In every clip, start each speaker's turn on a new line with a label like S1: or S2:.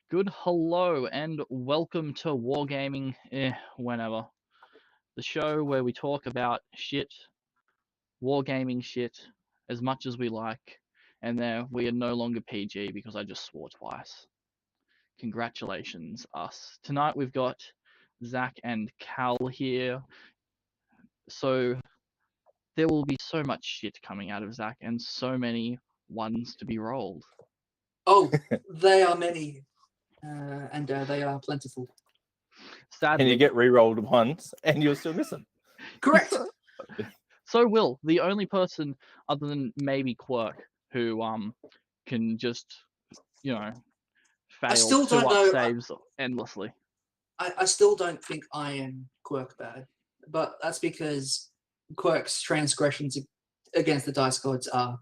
S1: Good hello and welcome to Wargaming Whenever, the show where we talk about shit, wargaming shit, as much as we like, and there we are no longer PG because I just swore twice. Congratulations, us. Tonight we've got Zach and Cal here, so there will be so much shit coming out of Zach and so many ones to be rolled.
S2: Oh, they are many, and they are plentiful.
S1: Sadly,
S3: And you get re-rolled once, and you'll still miss them.
S2: Correct.
S1: So Will, the only person other than maybe Quirk who can just fail
S2: still don't
S1: 2-up
S2: know-
S1: saves endlessly.
S2: I still don't think I am Quirk bad, but that's because Quirk's transgressions against the dice gods are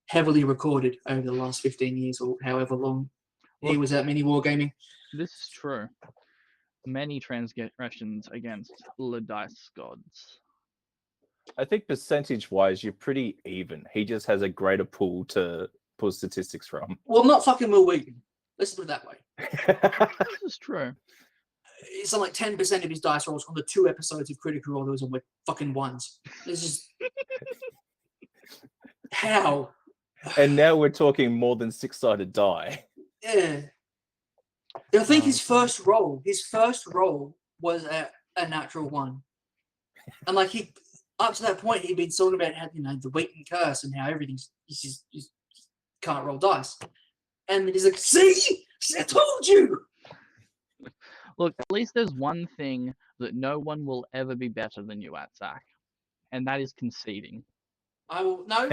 S2: heavily recorded over the last 15 years or however long he was at mini wargaming.
S1: This is true. Many transgressions against the dice gods.
S3: I think percentage-wise, you're pretty even. He just has a greater pool to pull statistics from.
S2: Well, not fucking Will Wheaton. Let's put it that way.
S1: This is true.
S2: It's on like 10% of his dice rolls on the 2 episodes of Critical Role those on with fucking ones. It's just how.
S3: And now we're talking more than 6-sided die.
S2: Yeah. I think his first roll was a natural 1. And like he, up to that point, he'd been talking about how, the Wheaton curse and how everything's, you just can't roll dice. And then he's like, see, I told you.
S1: Look, at least there's one thing that no one will ever be better than you at, Zach, and that is conceding.
S2: I will, no,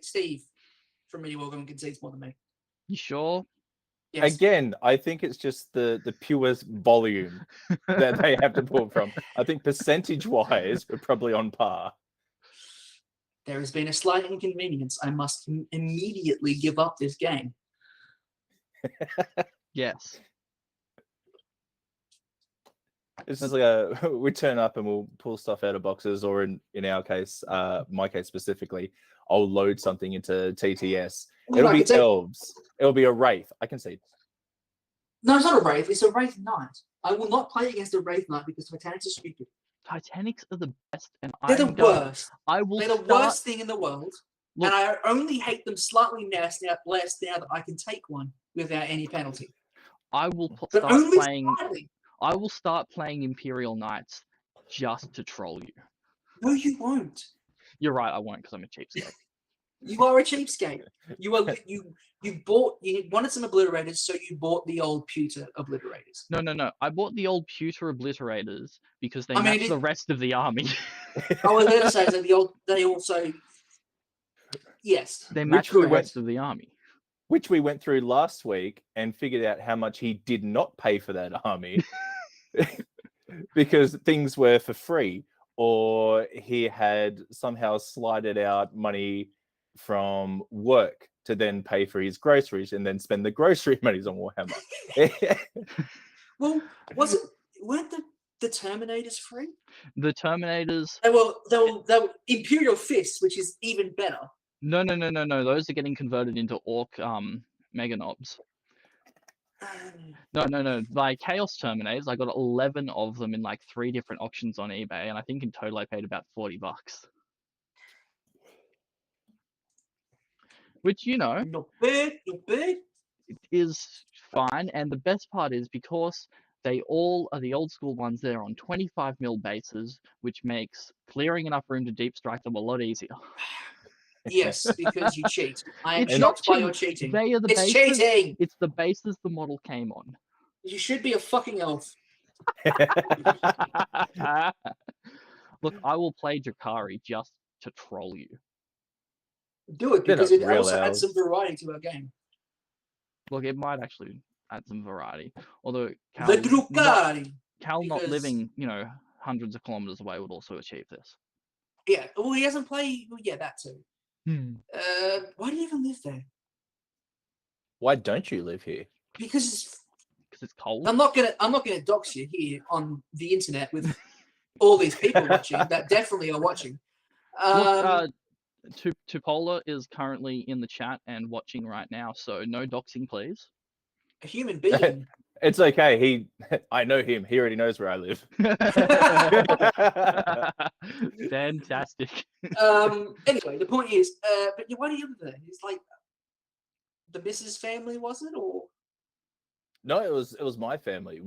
S2: Steve from Mini Wargaming concedes more than me.
S1: You sure?
S2: Yes.
S3: Again, I think it's just the purest volume that they have to pull from. I think percentage-wise, we're probably on par.
S2: There has been a slight inconvenience. I must immediately give up this game.
S1: Yes.
S3: It's just like we turn up and we'll pull stuff out of boxes, or in our case, my case specifically, I'll load something into TTS. It'll be elves. It'll be a wraith. I can see.
S2: No, it's not a wraith. It's a wraith knight. I will not play against a wraith knight because Titanics are stupid.
S1: Titanics are the best, and
S2: They're the worst.
S1: I will.
S2: They're the worst thing in the world,
S1: Look,
S2: and I only hate them slightly less now that I can take one without any penalty.
S1: I will
S2: But
S1: start
S2: only
S1: playing.
S2: slightly.
S1: I will start playing Imperial Knights just to troll you.
S2: No, you won't.
S1: You're right, I won't because I'm a cheapskate.
S2: You are a cheapskate. You wanted some obliterators, so you bought the old pewter obliterators.
S1: No. I bought the old pewter obliterators because they
S2: I mean,
S1: match the rest of the army.
S2: I was going to say that they also, yes,
S1: They match
S3: we
S1: the
S3: went-
S1: rest of the army.
S3: Which we went through last week and figured out how much he did not pay for that army because things were for free, or he had somehow slided out money from work to then pay for his groceries and then spend the grocery monies on Warhammer.
S2: Well, weren't the Terminators free?
S1: The Terminators.
S2: They were Imperial Fists, which is even better.
S1: No. Those are getting converted into Orc Mega Knobs. No. Like Chaos Terminators, I got 11 of them in like 3 different auctions on eBay, and I think in total I paid about $40. Which,
S2: Not bad.
S1: is fine. And the best part is because they all are the old school ones, they're on 25mm bases, which makes clearing enough room to deep strike them a lot easier.
S2: Yes, because you cheat. I am
S1: It's
S2: shocked
S1: not
S2: by your
S1: cheating.
S2: cheating.
S1: They are the
S2: It's
S1: bases.
S2: cheating.
S1: It's the bases the model came on.
S2: You should be a fucking elf.
S1: Look, I will play Jakari just to troll you.
S2: Do it
S3: They're
S2: because
S3: not
S2: it
S3: real
S2: also adds
S3: elves.
S2: some variety to our game.
S1: Look, it might actually add some variety. Although
S2: The Drukari.
S1: Cal not
S2: because-
S1: living, hundreds of kilometers away would also achieve this.
S2: Yeah. Well, he hasn't played. Well, yeah, that too.
S1: Hmm.
S2: Why do you even live there?
S3: Why don't you live here?
S2: Because
S1: Because it's cold.
S2: I'm not gonna dox you here on the internet with all these people watching that definitely are watching.
S1: Look, Tupola is currently in the chat and watching right now, so no doxing, please.
S2: A human being.
S3: It's okay. I know him. He already knows where I live.
S1: Fantastic.
S2: Anyway, the point is, but why do you live there? It's like the missus family, was it, or?
S3: No, it was my family.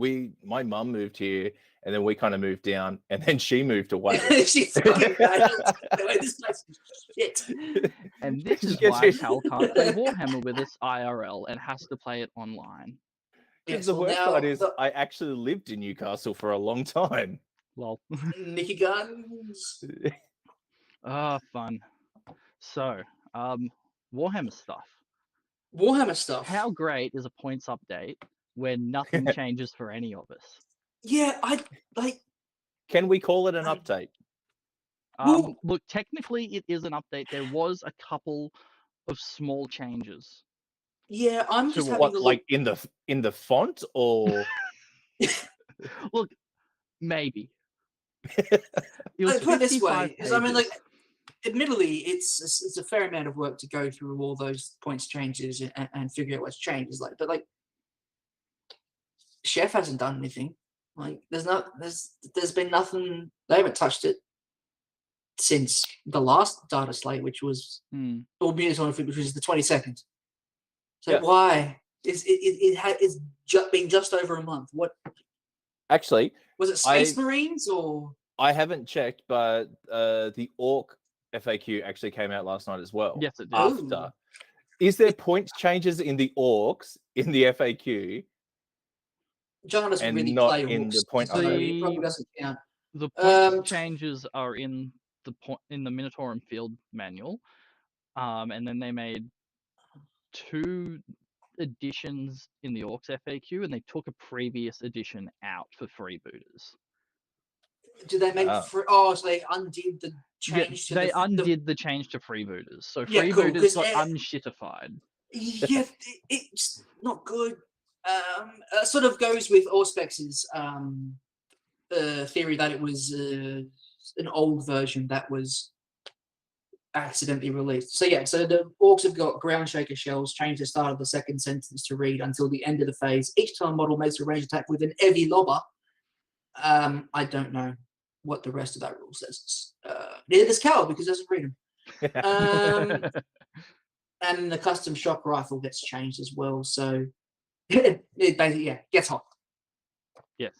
S3: My mum moved here, and then we kind of moved down, and then she moved away.
S2: She's fucking bad. This place is shit.
S1: And this is
S3: Yes,
S1: why
S3: yes.
S1: Cal can't play Warhammer with us IRL and has to play it online.
S2: Yes,
S3: The
S2: well,
S3: worst
S2: now
S3: part is
S2: the
S3: I actually lived in Newcastle for a long time.
S1: Lol.
S2: Nicky Guns.
S1: Ah, fun. So, Warhammer stuff.
S2: Warhammer stuff.
S1: How great is a points update where nothing changes for any of us?
S2: Yeah, I like.
S3: Can we call it an
S2: I-
S3: update?
S2: Well-
S1: Look, technically it is an update. There was a couple of small changes.
S2: Yeah, I'm
S1: To
S2: just having
S3: What,
S2: a look.
S3: like in the font or?
S1: Look, maybe. It was
S2: Put it this
S1: 55
S2: way, is I mean, like,
S1: pages.
S2: admittedly, it's a fair amount of work to go through all those points changes and figure out what's changed. Is like, but like, Chef hasn't done anything. Like, there's been nothing. They haven't touched it since the last data slate, which was or which was the 22nd. So
S3: Yeah.
S2: why is it's been just over a month? What
S3: Actually,
S2: was it? Space Marines or?
S3: I haven't checked, but the Orc FAQ actually came out last night as well.
S1: Yes, it did.
S3: After.
S2: Ooh.
S3: Is there points changes in the Orcs in the FAQ?
S2: John doesn't
S3: And
S2: really
S3: not
S2: play
S3: in
S2: orcs,
S3: the point
S2: so
S1: update?
S2: he probably doesn't count.
S1: The points changes are in the Minotaur and Field manual, and then they made 2 editions in the Orcs FAQ, and they took a previous edition out for freebooters.
S2: Do they make so they undid the change to
S1: they
S2: the
S1: undid the change to freebooters, so
S2: Yeah, cool,
S1: freebooters
S2: 'cause
S1: got
S2: it-
S1: unshittified.
S2: Yeah, it's not good. Sort of goes with Auspex's theory that it was an old version that was accidentally released. So yeah, so the Orcs have got ground shaker shells, change the start of the second sentence to read until the end of the phase. Each time model makes a ranged attack with an heavy lobber. I don't know what the rest of that rule says. Neither does Cal because he doesn't read them. And the custom shock rifle gets changed as well. So it basically gets hot.
S1: Yes.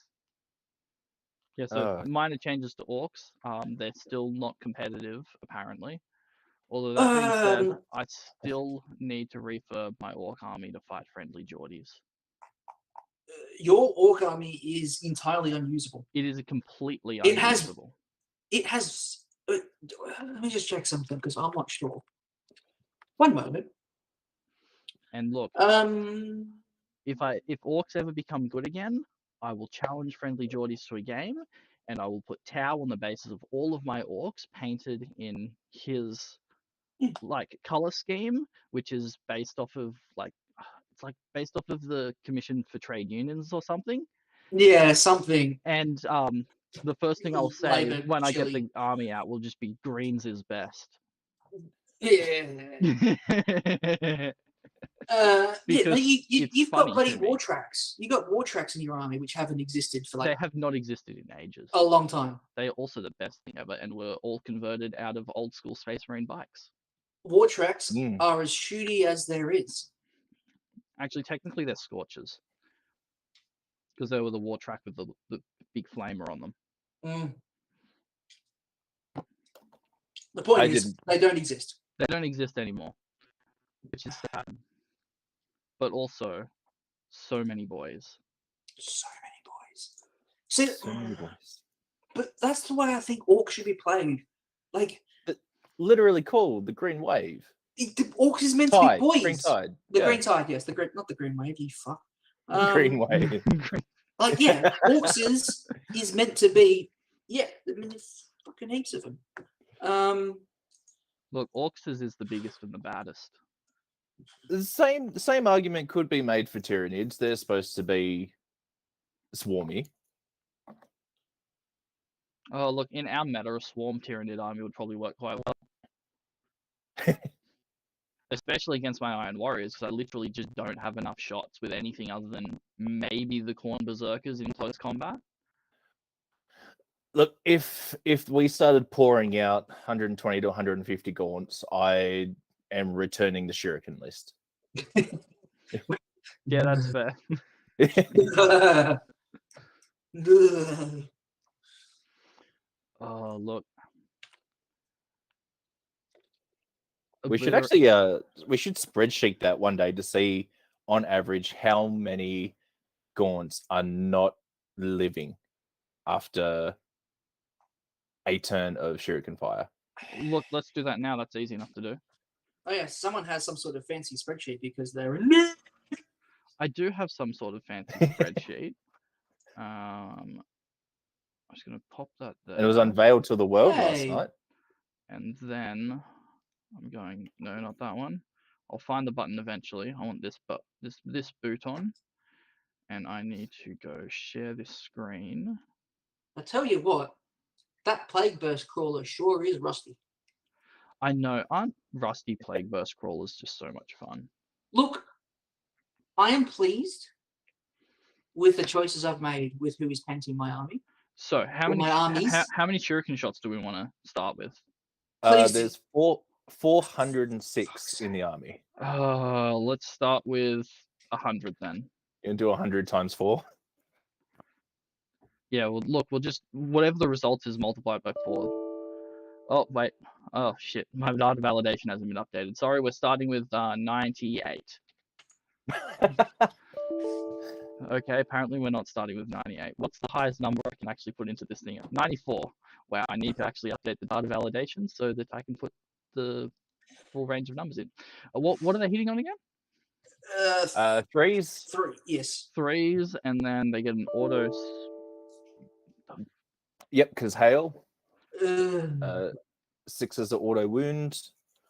S1: Yeah, so minor changes to Orcs. They're still not competitive, apparently. Although that being said, I still need to refurb my Orc army to fight friendly Geordies.
S2: Your Orc army is entirely unusable.
S1: It is completely
S2: It
S1: unusable.
S2: has. Let me just check something because I'm not sure. One moment.
S1: And look, if Orcs ever become good again, I will challenge friendly Geordies to a game, and I will put Tau on the basis of all of my Orcs painted in his like color scheme, which is based off of it's like based off of the Commission for Trade Unions or something.
S2: Yeah, something.
S1: And the first thing I'll say
S2: Labor,
S1: when I get
S2: chili.
S1: the army out will just be greens is best.
S2: Yeah.
S1: Because
S2: you've
S1: funny
S2: got bloody
S1: to me.
S2: war tracks. You got war tracks in your army which haven't existed for
S1: They
S2: like
S1: have not existed in ages.
S2: a long time.
S1: They are also the best thing ever, and were all converted out of old school Space Marine bikes.
S2: War tracks are as shooty as there is.
S1: Actually, technically, they're Scorchers. Because they were the war track with the big flamer on them.
S2: The point is, they don't exist.
S1: They don't exist anymore. Which is sad. But also, so many boys.
S2: So many boys. See,
S3: So many boys.
S2: but that's the way I think Orcs should be played. Like,
S3: literally called the Green Wave.
S2: The Orcs is meant
S3: Tide,
S2: to be boys.
S3: Green Tide.
S2: The Green Tide, yes. Not the Green Wave, you fuck.
S3: Green Wave.
S2: Like, yeah, Orcs is meant to be, I mean, there's fucking heaps of them.
S1: Look, Orcs is the biggest and the baddest.
S3: The same argument could be made for Tyranids. They're supposed to be swarmy.
S1: Oh, look, in our meta, a Swarm Tyranid army would probably work quite well. especially against my Iron Warriors, because I literally just don't have enough shots with anything other than maybe the Khorne Berserkers in close combat.
S3: Look, if we started pouring out 120 to 150 gaunts, I am returning the Shuriken list.
S1: Yeah, that's fair. Oh, look.
S3: We should
S1: Obliter-
S3: actually we should spreadsheet that one day to see on average how many gaunts are not living after a turn of Shuriken Fire.
S1: Look, let's do that now. That's easy enough to do.
S2: Oh yeah, someone has some sort of fancy spreadsheet because they're
S1: I do have some sort of fancy spreadsheet. I'm just gonna pop that there.
S3: And it was unveiled to the world last
S2: Hey.
S3: night.
S1: And then I'm going, no, not that one. I'll find the button eventually. I want this, but this boot on, and I need to go share this screen.
S2: I tell you what, that Plague Burst crawler sure is rusty.
S1: I know, aren't rusty Plague Burst crawlers just so much fun?
S2: Look, I am pleased with the choices I've made with who is painting my army.
S1: So how
S2: Well,
S1: many
S2: my armies?
S1: how many shuriken shots do we want to start with?
S2: Please.
S3: There's 406 in the army.
S1: Let's start with 100 then.
S3: You can do 100 times 4.
S1: Yeah, well, look, we'll just whatever the result is, multiply it by 4. Oh wait, oh shit, my data validation hasn't been updated. Sorry, we're starting with 98. Okay, apparently we're not starting with 98. What's the highest number I can actually put into this thing? 94. Wow, I need to actually update the data validation so that I can put the full range of numbers in. What are they hitting on again?
S3: Threes.
S2: 3, yes.
S1: 3s, and then they get an auto.
S3: Yep, because hail.
S2: Uh,
S3: 6s are auto wound.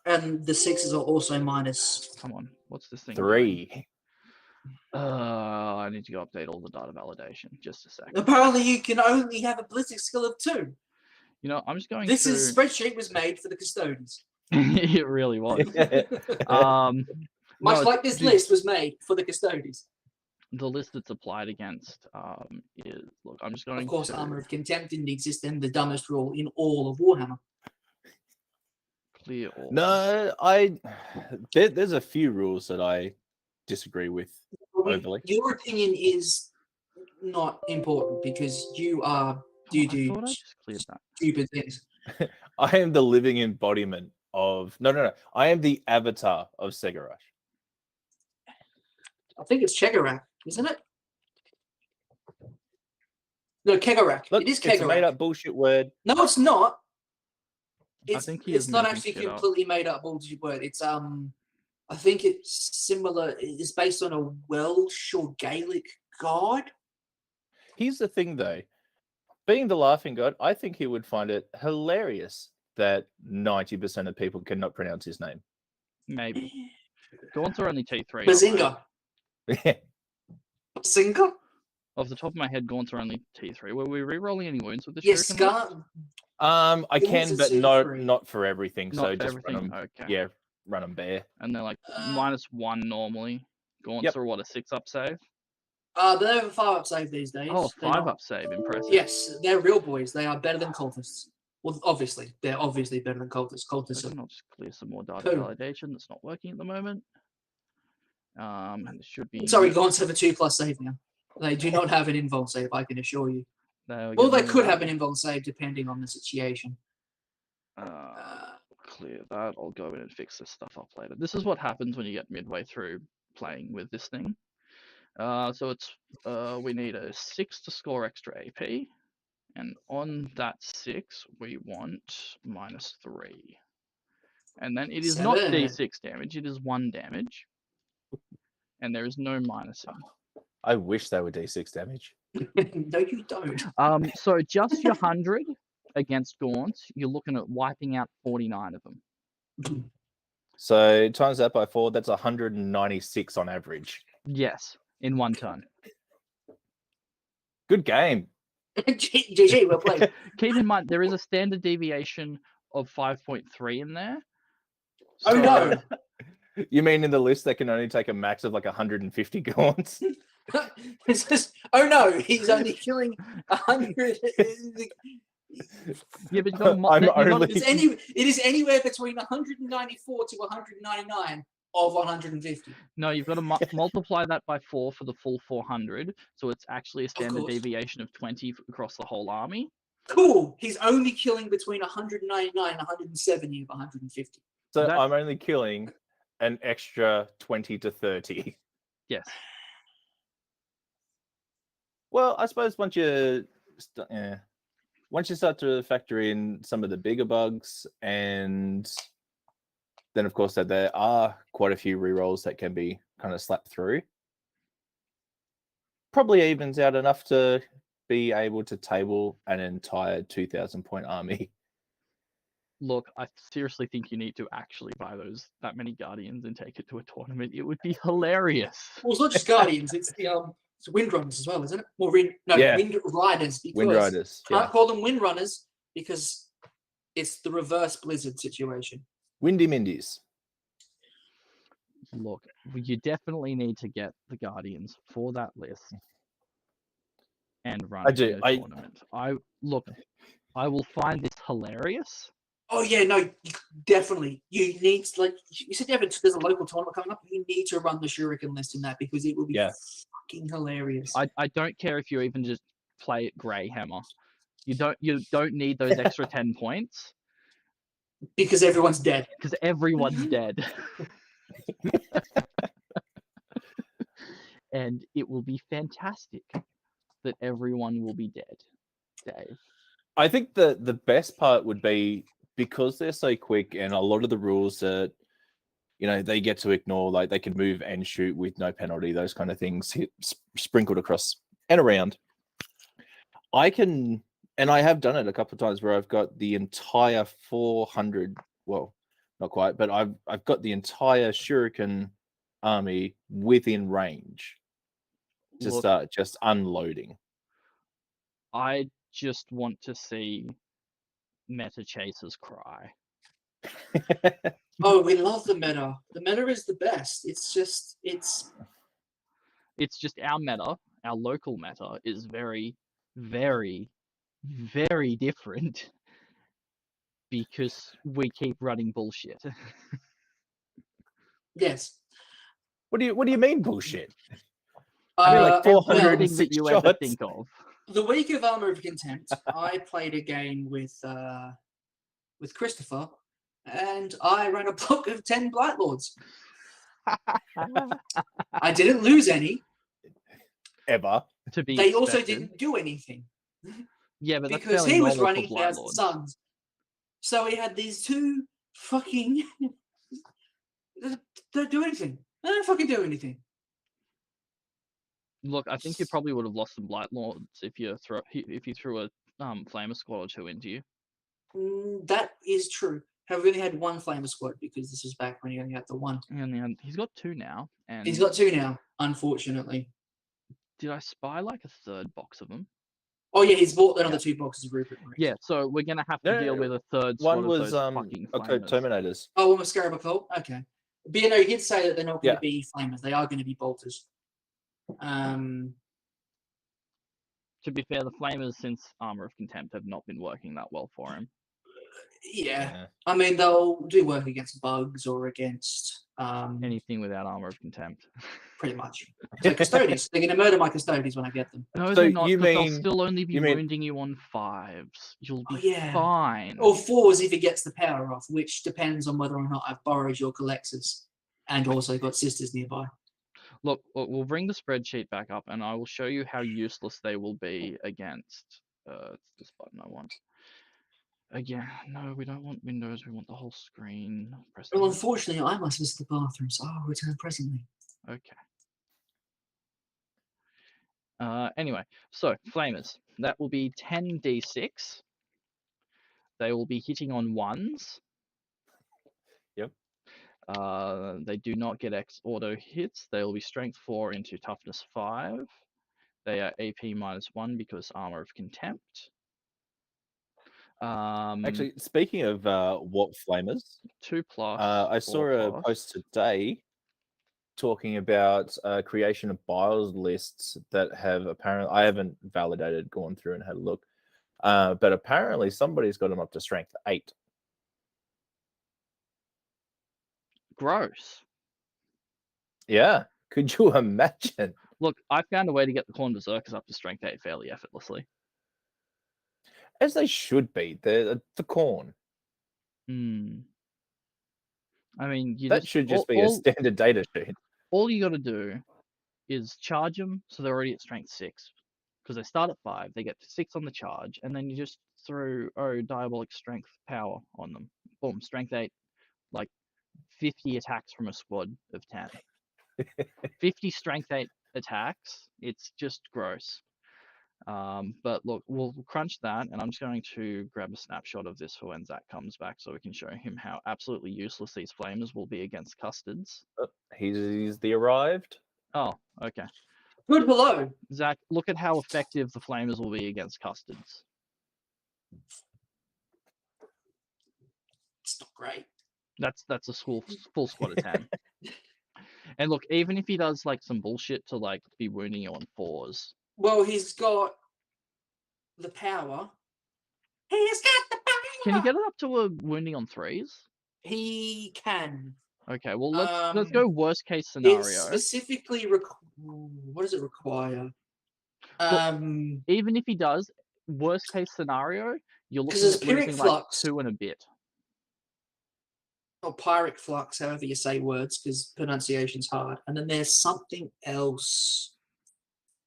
S2: and the 6s are also minus.
S1: Come on, what's this thing?
S3: 3.
S1: I need to go update all the data validation. Just a second.
S2: Apparently, you can only have a ballistic skill of 2.
S1: You know, I'm just going
S2: This
S1: through.
S2: spreadsheet was made for the custodians.
S1: It really was.
S2: Much
S1: no,
S2: like this list was made for the custodians.
S1: the list that's applied against is look. I'm just going.
S2: Of course,
S1: to
S2: Armor of Contempt didn't exist, and the dumbest rule in all of Warhammer.
S1: clear all.
S3: No, there's a few rules that I disagree with overly.
S2: Your opinion is not important because you
S1: I
S2: do
S1: thought I just cleared that.
S2: stupid things.
S3: I am the living embodiment of no. I am the avatar of Segarash.
S2: I think it's Chegarak, isn't it? No, Kegarak.
S3: Look,
S2: It is
S3: it's a made
S2: Kegarak.
S3: up bullshit word.
S2: No, it's not.
S1: I
S2: It's,
S1: think he is
S2: it's not
S1: making
S2: actually
S1: shit up.
S2: completely made up bullshit word. It's I think it's similar. It's based on a Welsh or Gaelic god.
S3: Here's the thing, though. Being the laughing god, I think he would find it hilarious that 90% of people cannot pronounce his name.
S1: Maybe. Gaunts are only T3.
S2: Bazinga. Bazinga?
S1: Off the top of my head, Gaunts are only T3. Were we re-rolling any wounds with the
S2: Yes,
S1: shuriken?
S2: Scar.
S3: I can,
S2: Gaunts
S3: but
S2: are C3.
S3: not for everything.
S1: Not
S3: So
S1: for
S3: just
S1: everything.
S3: run them.
S1: Okay.
S3: Yeah, run them bare.
S1: And they're like
S2: Uh,
S1: -1 normally. Gaunts are what, a 6-up save?
S2: They have a 5-up save these days.
S1: Oh,
S2: They're not-
S1: 5-up save. Impressive.
S2: Yes, they're real boys. They are better than cultists. Well, obviously, they're obviously better than cultists. Cultists
S1: Okay,
S2: are
S1: I'll just clear some more data
S2: Cool.
S1: validation that's not working at the moment. And it should be.
S2: sorry, Gaunts have a 2+ save now. They do not have an invuln save, I can assure you.
S1: They'll
S2: Well,
S1: get
S2: they
S1: rid of
S2: could
S1: that.
S2: have an invuln save depending on the situation.
S1: Clear that. I'll go in and fix this stuff up later. This is what happens when you get midway through playing with this thing. So it's we need a 6 to score extra AP, and on that 6 we want -3, and then it is not
S2: 7.
S1: D6 damage. It is 1 damage, and there is no minusing.
S3: I wish they were D6 damage.
S2: No, you don't.
S1: So just your 100 against Gaunts, you're looking at wiping out 49 of them.
S3: So times that by 4, that's 196 on average.
S1: Yes, in 1 turn.
S3: Good game.
S2: GG, well played.
S1: Keep in mind there is a standard deviation of 5.3 in there.
S2: Oh no!
S3: You mean in the list that can only take a max of like 150 gaunts?
S2: It's just, oh no, he's only killing 100.
S1: Yeah, but you got to
S3: I'm
S1: you gotta,
S3: only-
S2: It is anywhere between 194 to 199 of 150.
S1: no, you've got to multiply that by 4 for the full 400, so it's actually a standard
S2: course.
S1: deviation of 20 across the whole army.
S2: Cool. He's only killing between 199 and 170 of 150.
S3: So
S1: That-
S3: I'm only killing an extra 20 to 30.
S1: Yes.
S3: Well, I suppose once you start to factor in some of the bigger bugs, and then of course that there are quite a few rerolls that can be kind of slapped through, probably evens out enough to be able to table an entire 2,000 point army.
S1: Look, I seriously think you need to actually buy that many Guardians and take it to a tournament. It would be hilarious.
S2: Well, it's not just Guardians, it's the it's Windrunners as well, isn't it? Well,
S3: Yeah.
S2: Wind Riders. Because
S3: Wind Riders,
S2: can't
S3: yeah.
S2: call them Windrunners because it's the reverse Blizzard situation.
S3: Windy Mindies.
S1: Look, you definitely need to get the Guardians for that list and run
S3: I do.
S1: in a tournament. I will find this hilarious.
S2: Oh yeah, no, definitely. You need to, like you said, there's a local tournament coming up. You need to run the Shuriken list in that because it will be fucking hilarious.
S1: I don't care if you even just play it Greyhammer. You don't need those extra 10 points
S2: because everyone's dead.
S1: because everyone's dead. And it will be fantastic that everyone will be dead, Dave.
S3: I think the best part would be because they're so quick and a lot of the rules that they get to ignore, like they can move and shoot with no penalty, those kind of things sprinkled across and around. I can, and I have done it a couple of times where I've got the entire 400, well, not quite, but I've got the entire Shuriken army within range to start just unloading.
S1: I just want to see meta chasers cry.
S2: Oh, we love the meta. The meta is the best. It's just
S1: our meta, our local meta is very, very, very different because we keep running bullshit.
S2: yes.
S3: What do you mean bullshit?
S2: I
S3: mean, like 400
S1: Everything that you ever
S3: shots.
S1: think of.
S2: The week of Armor of Contempt, I played a game with Christopher, and I ran a block of 10 Blight Lords. I didn't lose any.
S3: Ever.
S1: To be
S2: They also
S1: expected.
S2: didn't do anything.
S1: Yeah, but that's
S2: because
S1: fairly
S2: he was
S1: normal for
S2: running
S1: Blight
S2: Thousand
S1: Lords.
S2: Suns. So he had these two fucking. They don't do anything. They don't fucking do anything.
S1: Look, I think you probably would have lost some Blight Lords if you threw a Flamer squad or two into you.
S2: That is true. Have we only had one Flamer squad because this was back when he only had the one.
S1: And he's got two now. And
S2: He's got two now, unfortunately.
S1: did I spy like a third box of them?
S2: Oh yeah, he's bought another 2 boxes of Rupert Marines.
S1: Yeah, so we're gonna have to deal with a third
S3: One
S1: squad
S3: was
S1: of those fucking Flamers.
S3: Terminators.
S2: Oh, one was Scarab Cult? Okay. But you did say that they're not going to be Flamers. They are going to be Bolters.
S1: To be fair, the Flamers since Armor of Contempt have not been working that well for him.
S2: Yeah. I mean, they'll do work against bugs or against
S1: Anything without Armor of Contempt.
S2: pretty much. So Custodes. They're going to murder my Custodes when I get them.
S1: No,
S3: So
S1: they're not,
S3: you
S1: because they'll
S3: mean-
S1: still only be
S3: you mean-
S1: wounding you on 5s. You'll be
S2: Oh, yeah.
S1: fine.
S2: Or 4s if he gets the power off, which depends on whether or not I've borrowed your Colexus and also got sisters nearby.
S1: Look, we'll bring the spreadsheet back up, and I will show you how useless they will be against. It's this button I want. Again, no, we don't want windows. We want the whole screen. Press
S2: Well,
S1: the-
S2: unfortunately, I must visit the bathroom, so I'll return presently.
S1: Okay. Anyway, so Flamers. That will be 10d6. They will be hitting on 1s.
S3: Yep.
S1: They do not get X auto hits. They will be strength 4 into toughness 5. They are AP -1 because Armor of Contempt.
S3: Actually, speaking of warp flamers,
S1: 2+.
S3: I saw
S1: 4+.
S3: a post today talking about creation of bios lists that have apparently, I haven't validated, gone through and had a look, but apparently somebody's got them up to strength 8.
S1: Gross.
S3: Yeah, could you imagine?
S1: Look, I found a way to get the Khorne Berserkers up to strength 8 fairly effortlessly.
S3: As they should be. They're the Khorne.
S1: I mean,
S3: That should just be a standard data sheet.
S1: all you got to do is charge them so they're already at strength 6. Because they start at 5, they get 6 on the charge, and then you just throw diabolic strength power on them. Boom, strength 8, like 50 attacks from a squad of 10. 50 strength 8 attacks, it's just gross. But look, we'll crunch that, and I'm just going to grab a snapshot of this for when Zach comes back so we can show him how absolutely useless these flamers will be against custards.
S3: He's the arrived.
S1: Oh, okay.
S2: Good hello.
S1: Zach, look at how effective the flamers will be against custards.
S2: It's not great.
S1: That's a full squad of 10. And look, even if he does like some bullshit to like be wounding you on 4s.
S2: Well, he's got the power. He's got the power.
S1: Can you get it up to a wounding on 3s?
S2: He can.
S1: Okay, well let's go worst case scenario.
S2: It specifically what does it require?
S1: Even if he does, worst case scenario, you're looking
S2: there's
S1: at
S2: Pyrrhic
S1: losing like
S2: Flux.
S1: 2 and a bit.
S2: Or Pyrrhic Flux, however you say words, because pronunciation's hard. And then there's something else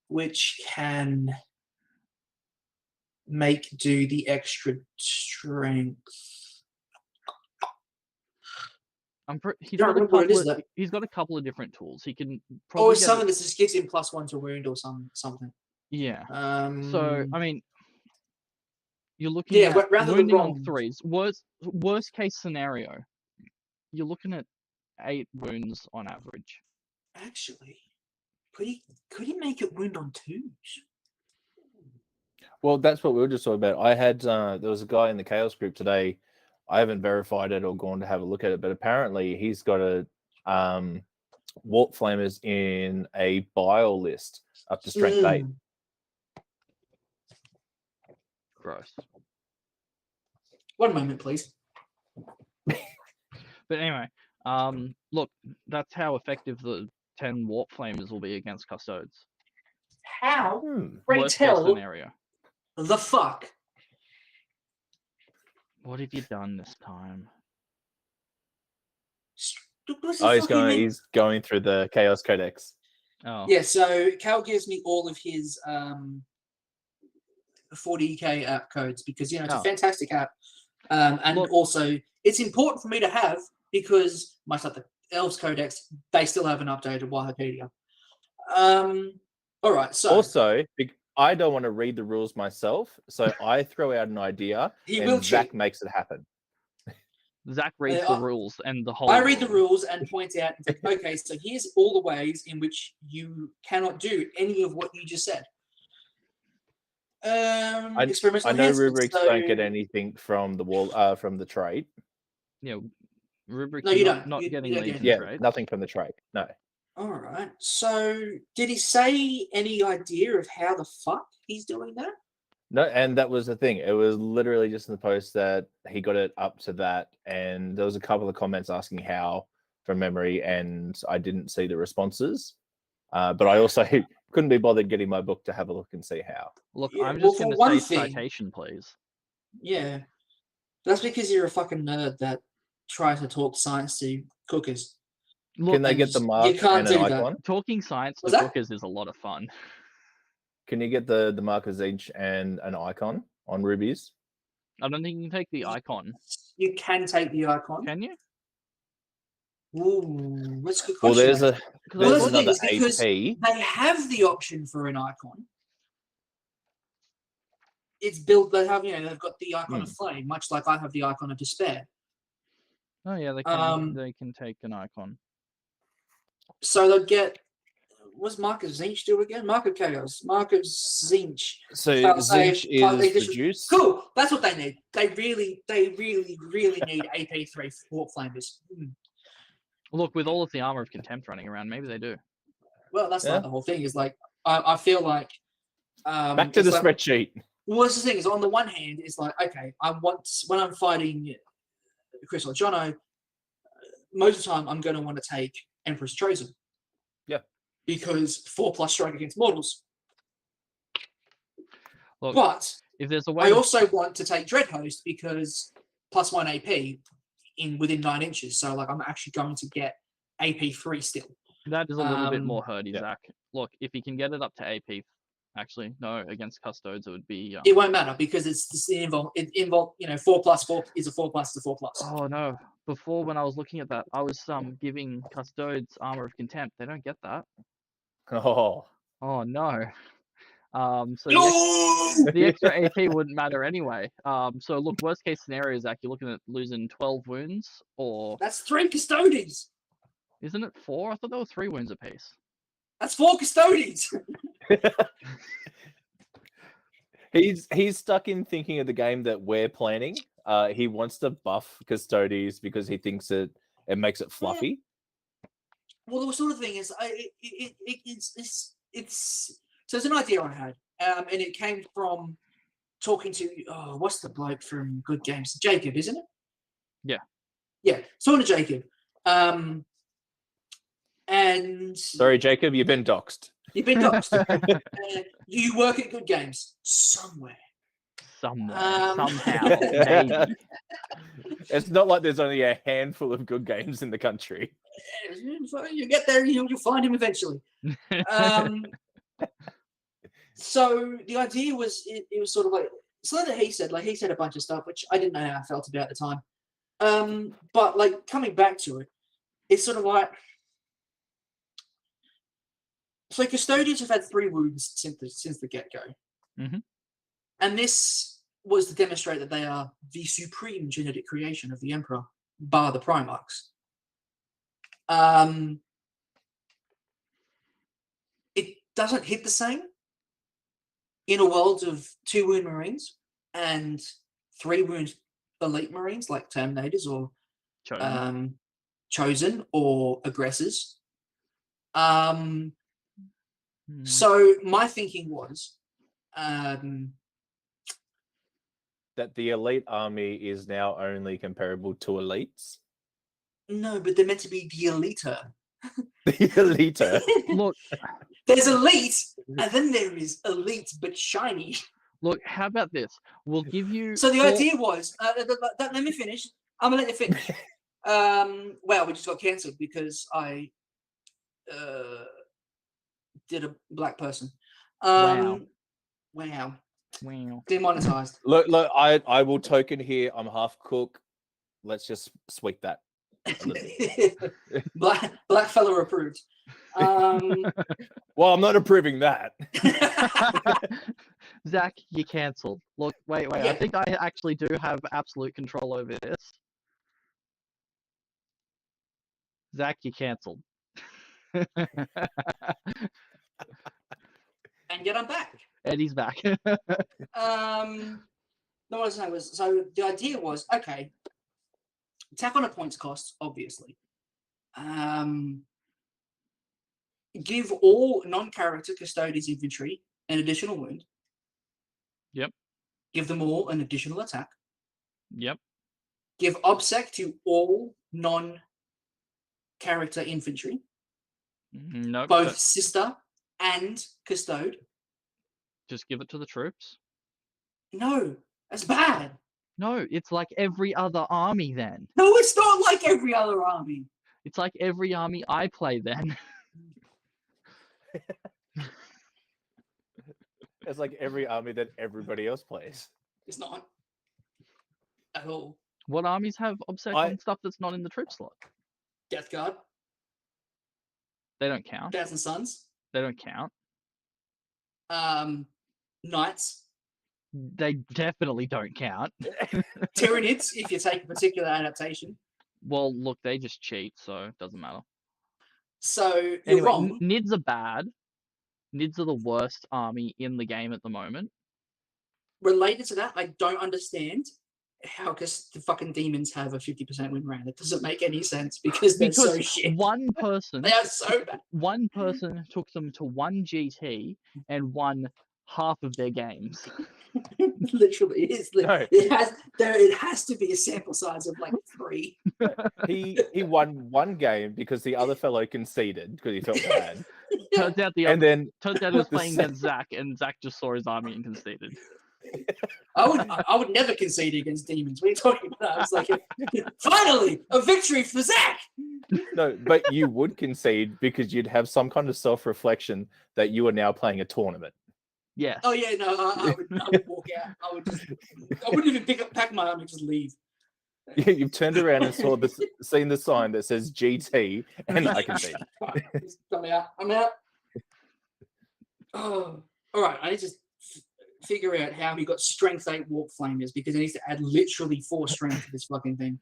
S2: which can do the extra strength.
S1: He's got a couple of different tools. He can
S2: probably. Or something that just gives him +1 to wound or something.
S1: Yeah. So I mean, you're looking at
S2: rather
S1: wounding
S2: than
S1: on 3s. Worst case scenario, you're looking at 8 wounds on average.
S2: Actually, could he make it wound on 2s?
S3: Well, that's what we were just talking about. I had there was a guy in the Chaos group today. I haven't verified it or gone to have a look at it, but apparently he's got a warp flamers in a bio list up to strength 8.
S1: Gross.
S2: 1 moment, please.
S1: But anyway, look, that's how effective the 10 warp flamers will be against custodes.
S2: How?
S1: Worst case scenario.
S2: The fuck?
S1: What have you done this time?
S3: He's going through the Chaos Codex.
S1: Oh.
S2: Yeah, so Cal gives me all of his 40k app codes because it's a fantastic app. And also it's important for me to have because much like the Elves Codex, they still haven't updated Wikipedia. All right, so
S3: also I don't want to read the rules myself, so I throw out an idea and Zach makes it happen.
S1: Zach reads the rules and the whole.
S2: I read the rules and point out and think, okay, so here's all the ways in which you cannot do any of what you just said.
S3: I know rubrics don't get anything from the wall from the trait.
S1: Yeah, rubrics.
S2: No, you don't.
S1: Not getting Legion trait.
S3: Nothing from the trait. No.
S2: All right. So, did he say any idea of how the fuck he's doing that?
S3: No, and that was the thing. It was literally just in the post that he got it up to that, and there was a couple of comments asking how from memory, and I didn't see the responses. But I also couldn't be bothered getting my book to have a look and see how.
S1: Look, I'm just going to say citation, please.
S2: Yeah, that's because you're a fucking nerd that tries to talk science to cookers.
S3: Look, can they get the mark and an icon?
S1: Talking science to cookers is a lot of fun.
S3: Can you get the mark of Zeech and an icon on rubies?
S1: I don't think you can take the icon.
S2: You can take the icon.
S1: Can you?
S2: Ooh, that's a good
S3: question. Well, there's
S2: another
S3: AP.
S2: They have the option for an icon. It's built. They have, they've got the icon of flame, much like I have the icon of despair.
S1: Oh yeah, they can. They can take an icon.
S2: So they'll get. was Marcus Zinch do again? Mark of Chaos. Mark of Zinch.
S3: So
S2: Zinch
S3: Zinch is the juice.
S2: Cool. That's what they need. They really need AP3 Warp Flamers.
S1: Look, with all of the Armor of Contempt running around, maybe they do.
S2: Well, that's
S3: Yeah.
S2: like the whole thing. Is like I feel like
S3: Back to the
S2: like,
S3: spreadsheet.
S2: well, that's the thing is on the one hand, it's like okay, when I'm fighting Chris or Jono, most of the time I'm going to want to take Emperor's Chosen.
S3: Yeah.
S2: Because 4+ strike against mortals.
S1: Look,
S2: but
S1: if there's a way,
S2: I also want to take Dreadhost because +1 AP within 9 inches. So like I'm actually going to get AP3 still.
S1: that is a little bit more herdy,
S3: yeah.
S1: Zach. Look, if he can get it up to AP, actually, no, against Custodes, it would be.
S2: It won't matter because it involve 4+4 is a 4+ is a 4+.
S1: Oh no! Before when I was looking at that, I was giving Custodes Armor of Contempt. They don't get that.
S3: Oh.
S1: Oh no. So
S2: No!
S1: the extra AP wouldn't matter anyway. So look, worst case scenario, Zach, you're looking at losing 12 wounds, or
S2: That's 3 Custodians.
S1: isn't it 4? I thought there were 3 wounds apiece.
S2: That's 4 Custodians.
S3: He's stuck in thinking of the game that we're planning. He wants to buff Custodes because he thinks it makes it fluffy.
S2: Well, the sort of thing is, it's so it's an idea I had, and it came from talking to what's the bloke from Good Games, Jacob, isn't it? Yeah. Talking to Jacob, and
S3: Sorry, Jacob, you've been doxxed.
S2: you've been doxxed. You work at Good Games somewhere.
S1: Somehow,
S2: maybe.
S3: It's not like there's only a handful of good games in the country.
S2: You get there, you'll find him eventually. So the idea was, it was sort of like something that he said a bunch of stuff which I didn't know how I felt about at the time. But like coming back to it, it's sort of like, so Custodians have had 3 wounds since the get-go.
S1: Mhm.
S2: And this was to demonstrate that they are the supreme genetic creation of the Emperor, bar the Primarchs. It doesn't hit the same in a world of 2 wound Marines and 3 wound elite Marines like Terminators or Chosen or Aggressors. So my thinking was
S3: that the elite army is now only comparable to elites.
S2: no, but they're meant to be the eliter.
S3: The eliter.
S1: Look,
S2: there's elite, and then there is elite but shiny.
S1: Look, how about this? We'll give you.
S2: So the idea was, let me finish. I'm gonna let you finish. Well, we just got cancelled because I did a black person. Wow. Demonetized.
S3: Look, I will token here. I'm half cook. Let's just sweep that.
S2: black fella approved.
S3: Well, I'm not approving that.
S1: Zach, you cancelled. Look, wait. Yeah. I think I actually do have absolute control over this. Zach, you cancelled.
S2: And yet I'm back.
S1: Eddie's back.
S2: No, what I was saying was, so the idea was, okay, attack on a points cost, obviously. Give all non-character Custodians infantry an additional wound.
S1: Yep.
S2: Give them all an additional attack.
S1: Yep.
S2: Give obsec to all non-character infantry.
S1: Nope.
S2: Both sister and custode.
S1: Just give it to the troops.
S2: No, that's bad.
S1: No, it's like every other army then.
S2: No, it's not like every other army.
S1: It's like every army I play then.
S3: It's like every army that everybody else plays.
S2: It's not at all.
S1: What armies have obsec on stuff that's not in the troop slot?
S2: Death Guard.
S1: They don't count.
S2: Thousand Sons.
S1: They don't count.
S2: Knights.
S1: They definitely don't count.
S2: Tyranids, if you take a particular adaptation.
S1: Well, look, they just cheat, so it doesn't matter.
S2: So you're
S1: Anyway,
S2: wrong.
S1: Nids are bad. Nids are the worst army in the game at the moment.
S2: Related to that, I don't understand how because the fucking demons have a 50% win rate. It doesn't make any sense because they're so shit.
S1: One person,
S2: They are so bad.
S1: one person took them to one GT and won half of their games.
S2: Literally,
S3: No.
S2: it has to be a sample size of like 3.
S3: He won one game because the other fellow conceded because he felt bad.
S1: Turns out
S3: And then
S1: turns out he was
S3: the
S1: playing
S3: sec-
S1: against Zach, and Zach just saw his army and conceded.
S2: I would never concede against demons. What are you talking about? I was like, finally, a victory for Zach.
S3: no, but you would concede because you'd have some kind of self-reflection that you are now playing a tournament.
S1: Yes.
S2: Oh yeah, no, I would walk out. I wouldn't even pack my arm and just leave.
S3: You've turned around and seen the sign that says GT, and I concede.
S2: I'm out. I'm out. Oh, all right. I need to figure out how he got strength 8 warp flamers because he needs to add literally 4 strength to this fucking thing.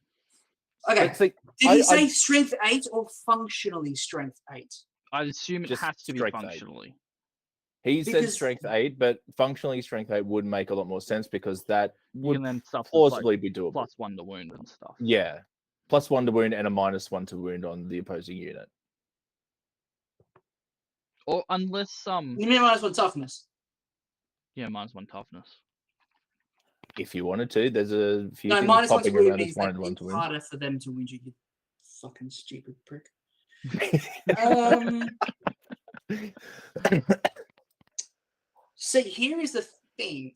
S2: Okay.
S3: But see,
S2: Did he say strength 8 or functionally strength 8?
S1: I'd assume it
S3: Just
S1: has to be
S3: strength 8.
S1: functionally.
S3: He said
S2: Because-
S3: strength 8, but functionally strength 8 would make a lot more sense because that
S1: You
S3: would
S1: can then stuff that's
S3: plausibly
S1: like
S3: be doable.
S1: +1 to wound and stuff.
S3: Yeah. +1 to wound and a -1 to wound on the opposing unit.
S1: Or unless
S2: You mean -1 toughness?
S1: yeah, -1 toughness.
S3: If you wanted to, there's a few
S2: No,
S3: things
S2: -1 to
S3: popping
S2: wound
S3: around as
S2: means that
S3: 1
S2: it's
S3: to wound.
S2: harder for them to wound you. You fucking stupid prick. See, here is the thing.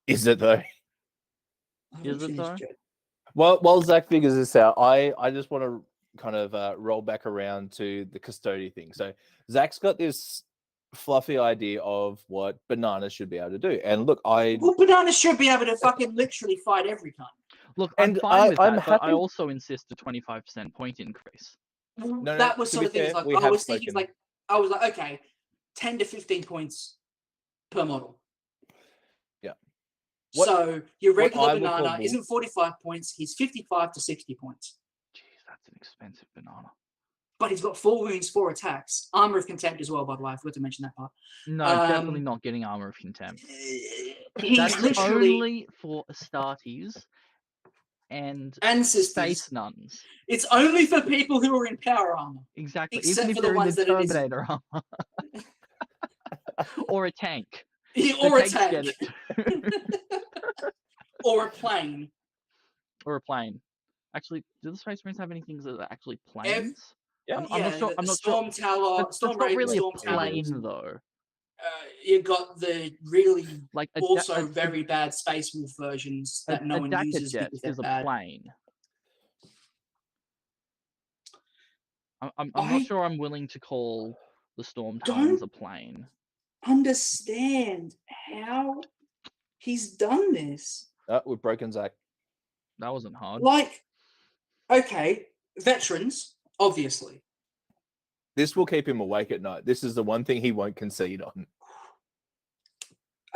S3: Is it though?
S1: Is it though?
S3: Well, while Zach figures this out, I just want to kind of roll back around to the custody thing. So Zach's got this fluffy idea of what bananas should be able to do, and look,
S2: Well, bananas should be able to fucking literally fight every time.
S1: Look, I'm
S3: And
S1: fine with
S3: I'm
S1: that, but I
S3: happy-
S1: also insist a 25% point increase.
S3: No,
S2: that was
S3: to
S2: sort
S3: be
S2: of thing.
S3: fair,
S2: Like
S3: we
S2: I
S3: have
S2: was thinking,
S3: spoken.
S2: I was like, okay, 10 to 15 points per model.
S3: Yeah.
S2: So your
S3: what
S2: regular
S3: I will call
S2: banana
S3: bull-
S2: isn't 45 points. He's 55 to 60 points.
S1: Jeez, that's an expensive banana.
S2: But he's got 4 wounds, 4 attacks. Armor of Contempt as well, by the way. I forgot to mention that part.
S1: No, definitely not getting Armor of Contempt.
S2: He's
S1: That's
S2: literally
S1: only for Astartes and
S2: sisters.
S1: Space Nuns.
S2: It's only for people who are in power armor.
S1: Exactly.
S2: Except
S1: Even if
S2: for the
S1: they're in
S2: ones
S1: the
S2: that it isn't.
S1: Terminator armor. Or a tank.
S2: Or a
S1: tanks
S2: tank.
S1: get it.
S2: Or a plane.
S1: Or a plane. Actually, do the Space Marines have any things that are actually planes?
S3: Yeah.
S1: I'm not sure. I'm not sure.
S2: Storm Tower.
S1: That's
S2: Storm
S1: not
S2: Raven,
S1: really
S2: Storm
S1: a
S2: Tower.
S1: plane, though.
S2: You got the really
S1: Like
S2: also very bad Space Wolf versions that no one uses
S1: jet
S2: because they're
S1: is a
S2: bad.
S1: plane. I'm not sure I'm willing to call the Storm Talons a plane.
S2: Understand how he's done this.
S3: We've broken Zach.
S1: That wasn't hard.
S2: Like, okay, veterans, obviously.
S3: This will keep him awake at night. This is the one thing he won't concede on.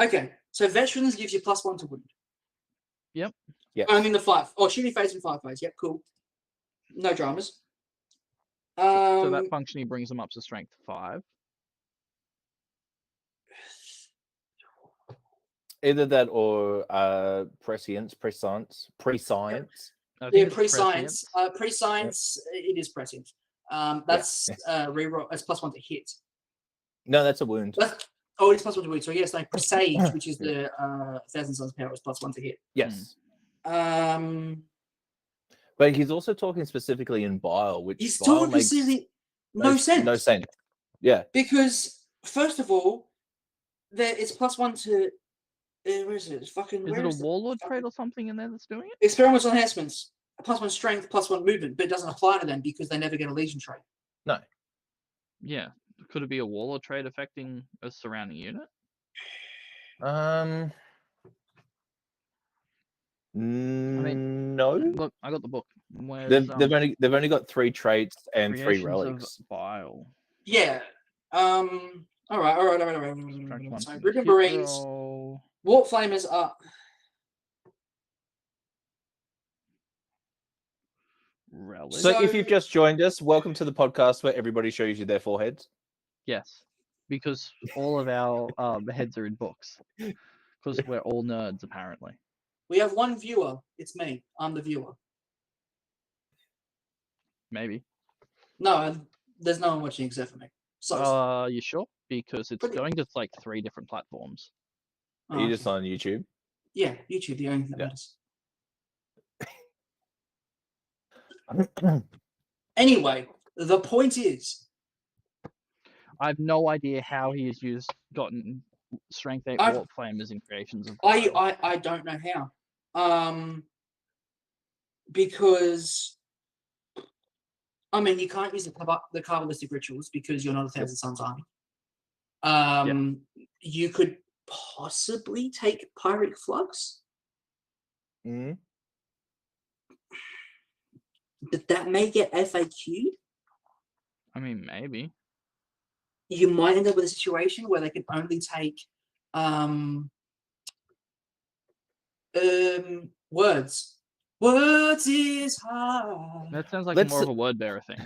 S2: Okay, so veterans gives you +1 to wound.
S1: Yep.
S3: Yeah.
S2: Only in the 5. Or shooting phase and 5 phase. Yep, cool. No dramas.
S1: So that functionally brings them up to strength 5.
S3: Either that or prescience.
S1: I think
S2: Yeah,
S1: it's
S2: pre-science.
S1: prescience.
S2: Pre-science, it is prescient. That's reroll. It's +1 to hit.
S3: No, that's a wound.
S2: Oh, it's +1 to wound. So yes, like presage, which is the 1,000 Suns power, is +1 to hit.
S3: Yes.
S2: But
S3: But he's also talking specifically in bile, which
S2: he's
S3: bile
S2: talking
S3: makes
S2: specifically no sense.
S3: No sense. Yeah.
S2: Because first of all, it's +1 to where is it? It's fucking.
S1: Is it a warlord trait or something in there that's doing it?
S2: Experimental enhancements. +1 strength, +1 movement, but it doesn't apply to them because they never get a legion trait.
S3: No.
S1: Yeah. Could it be a warlord trait affecting a surrounding unit?
S3: No.
S1: Look, I got the book.
S3: They've only got 3 traits and 3
S1: Creations
S3: relics.
S1: of Bile.
S2: Yeah. All right. So Ribbon Marines, Warp Flamers are.
S1: Relic.
S3: So, if
S2: So-
S3: you've just joined us, welcome to the podcast where everybody shows you their foreheads.
S1: Yes, because all of our heads are in books. Because we're all nerds, apparently.
S2: We have one viewer. It's me. I'm the viewer.
S1: Maybe.
S2: No, there's no one watching except for me. So,
S1: You sure? Because it's
S2: Pretty-
S1: going to like 3 different platforms.
S3: Are you
S2: okay.
S3: just on YouTube?
S2: Yeah, YouTube, the only thing that
S3: Yeah.
S2: matters. Anyway, the point is,
S1: I have no idea how he has gotten Strength 8
S2: I've-
S1: Warp Flamers in Creations of
S2: I,
S1: Vile.
S2: I I don't know how. Because I mean, you can't use the Kabbalistic rituals because you're not a Thousand Suns army. You could possibly take Pyric Flux,
S3: Mm.
S2: but that may get FAQ'd.
S1: I mean, maybe.
S2: You might end up with a situation where they can only take words. Words is hard.
S1: That sounds like
S3: Let's-
S1: more of a word bearer thing.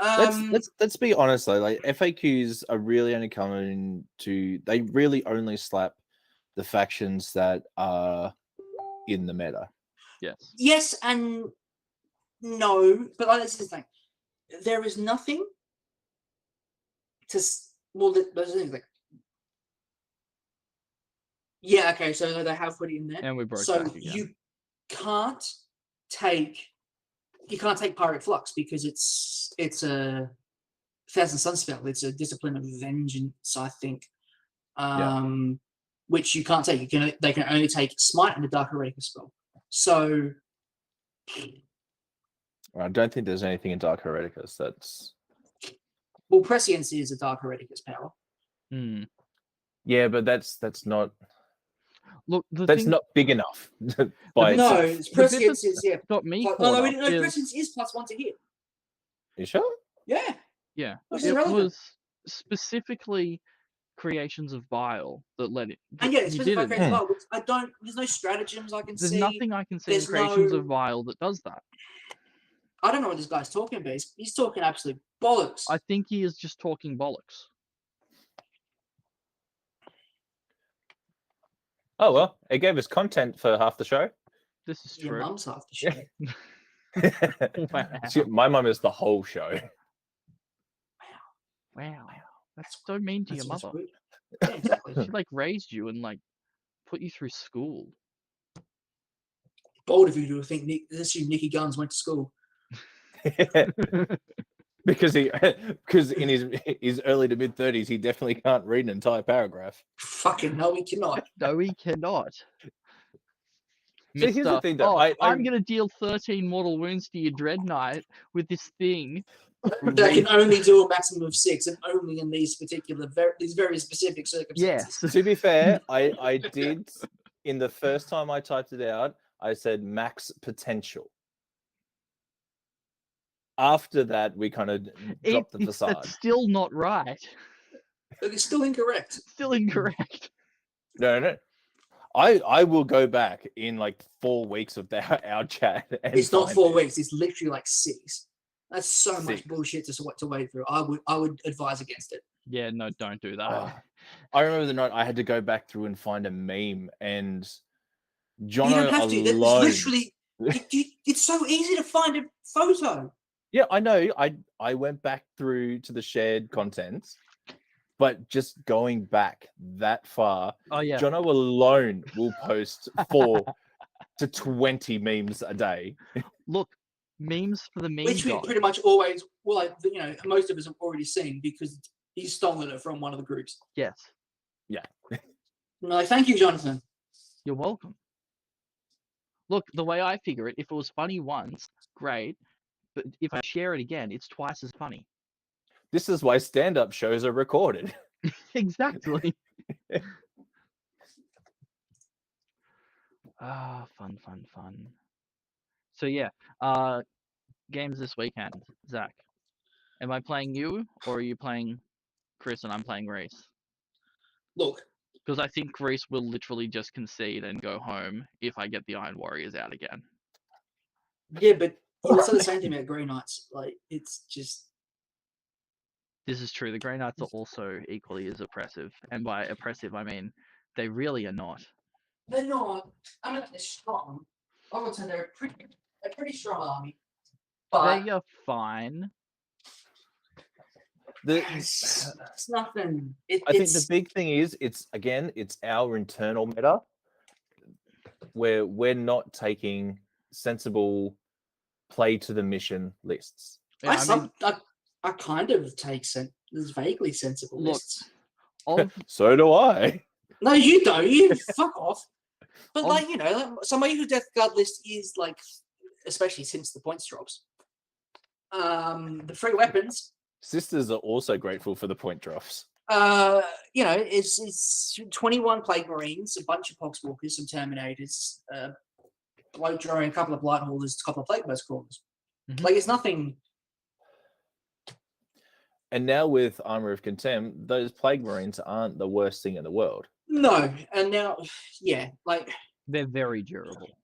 S3: Let's be honest though. Like FAQs are really only coming to. They really only slap the factions that are in the meta.
S1: Yes.
S2: Yes and no, but like, this is the thing. There is nothing to well. There's things like yeah, okay. So they have put it in there.
S1: And we broke
S2: So
S1: back again.
S2: you can't take Pirate Flux because it's a Thousand Sun spell. It's a Discipline of Vengeance, I think. Which you can't take. They can only take Smite and the Dark Heretica spell. So
S3: I don't think there's anything in Dark Hereticus that's.
S2: well, Prescience is a Dark Hereticus power.
S1: Hmm.
S3: Yeah, but that's not
S1: Look, the
S3: that's
S1: thing
S3: not big enough by
S1: bit-
S2: No,
S3: itself.
S2: Prescience is yeah.
S1: got me
S2: No,
S1: caught
S2: no,
S1: up
S2: no,
S1: is,
S2: Prescience is +1 to hit.
S3: You sure?
S2: Yeah.
S1: yeah,
S2: Which is
S1: it
S2: relevant.
S1: was specifically Creations of Vile that let it.
S2: And yeah,
S1: you
S2: it's
S1: didn't.
S2: crazy well. I don't. There's no stratagems I can
S1: There's
S2: see.
S1: nothing I can see in
S2: there's
S1: Creations
S2: no-
S1: of Vile that does that.
S2: I don't know what this guy's talking about. He's talking absolute bollocks.
S1: I think he is just talking bollocks.
S3: Oh well, it gave us content for half the show.
S1: This is
S2: Your
S1: true.
S2: mum's half the shit.
S1: Wow.
S3: My mum is the whole show.
S1: Wow. That's so mean to your
S2: That's
S1: mother.
S2: weird. Yeah, exactly.
S1: She like raised you and like put you through school.
S2: Bold of you to think assume Nicky Guns went to school.
S3: because in his early to mid 30s he definitely can't read an entire paragraph.
S2: Fucking no, he cannot.
S1: No, he cannot.
S3: So here's the
S1: Mr.
S3: thing, though.
S1: Oh,
S3: I-
S1: I'm gonna deal 13 mortal wounds to your Dread Knight with this thing.
S2: That can only do a maximum of 6, and only in these particular, these very specific circumstances.
S1: Yes.
S3: To be fair, I did in the first time I typed it out, I said max potential. After that, we kind of dropped the facade.
S1: That's still not right.
S2: But it's still incorrect.
S1: Still incorrect.
S3: No. I will go back in like 4 weeks of our chat. And
S2: It's not
S3: find
S2: 4
S3: it.
S2: weeks. It's literally like 6. That's so much
S3: 6.
S2: bullshit to wade through. I would advise against it.
S1: Yeah, no, don't do that.
S3: Oh, I remember the night I had to go back through and find a meme, and Jono
S2: You don't have to. It's
S3: alone.
S2: literally. It's so easy to find a photo.
S3: Yeah, I know. I went back through to the shared contents, but just going back that far,
S1: Oh yeah.
S3: Jono alone will post 4 to 20 memes a day.
S1: Look, memes for the meme
S2: Which we
S1: god.
S2: pretty much always, well, like, most of us have already seen because he's stolen it from one of the groups.
S1: Yes.
S2: And I'm like, thank you, Jonathan.
S1: You're welcome. Look, the way I figure it, if it was funny once, great. But if I share it again, it's twice as funny.
S3: This is why stand-up shows are recorded.
S1: Exactly. Fun. So yeah, games this weekend. Zach, am I playing you or are you playing Chris and I'm playing Reese?
S2: Look,
S1: Because I think Reese will literally just concede and go home if I get the Iron Warriors out again.
S2: yeah, but You would say the same thing about Grey Knights. Like, it's just.
S1: This is true. The Grey Knights are also equally as oppressive, and by oppressive I mean they really are not.
S2: They're not. I mean, they're strong. I would say they're a pretty strong army. But
S1: They are fine.
S2: it's nothing.
S3: I think the big thing is it's our internal meta where we're not taking sensible play to the mission lists.
S1: Yeah,
S2: I kind of take vaguely sensible
S1: Look,
S2: lists.
S3: So do I.
S2: No, you don't. You fuck off. But
S1: Of-
S2: like, you know, like, somebody whose Death Guard list is like, especially since the points drops. The free weapons.
S3: Sisters are also grateful for the point drops.
S2: You know, it's 21 Plague Marines, a bunch of Poxwalkers, some Terminators, blow drawing, a couple of Blight Haulers, a couple of Plague Burst Crawlers.
S1: Mhm.
S2: Like, it's nothing.
S3: And now with Armor of Contempt, those Plague Marines aren't the worst thing in the world.
S2: No, and now, yeah, like
S1: they're very durable.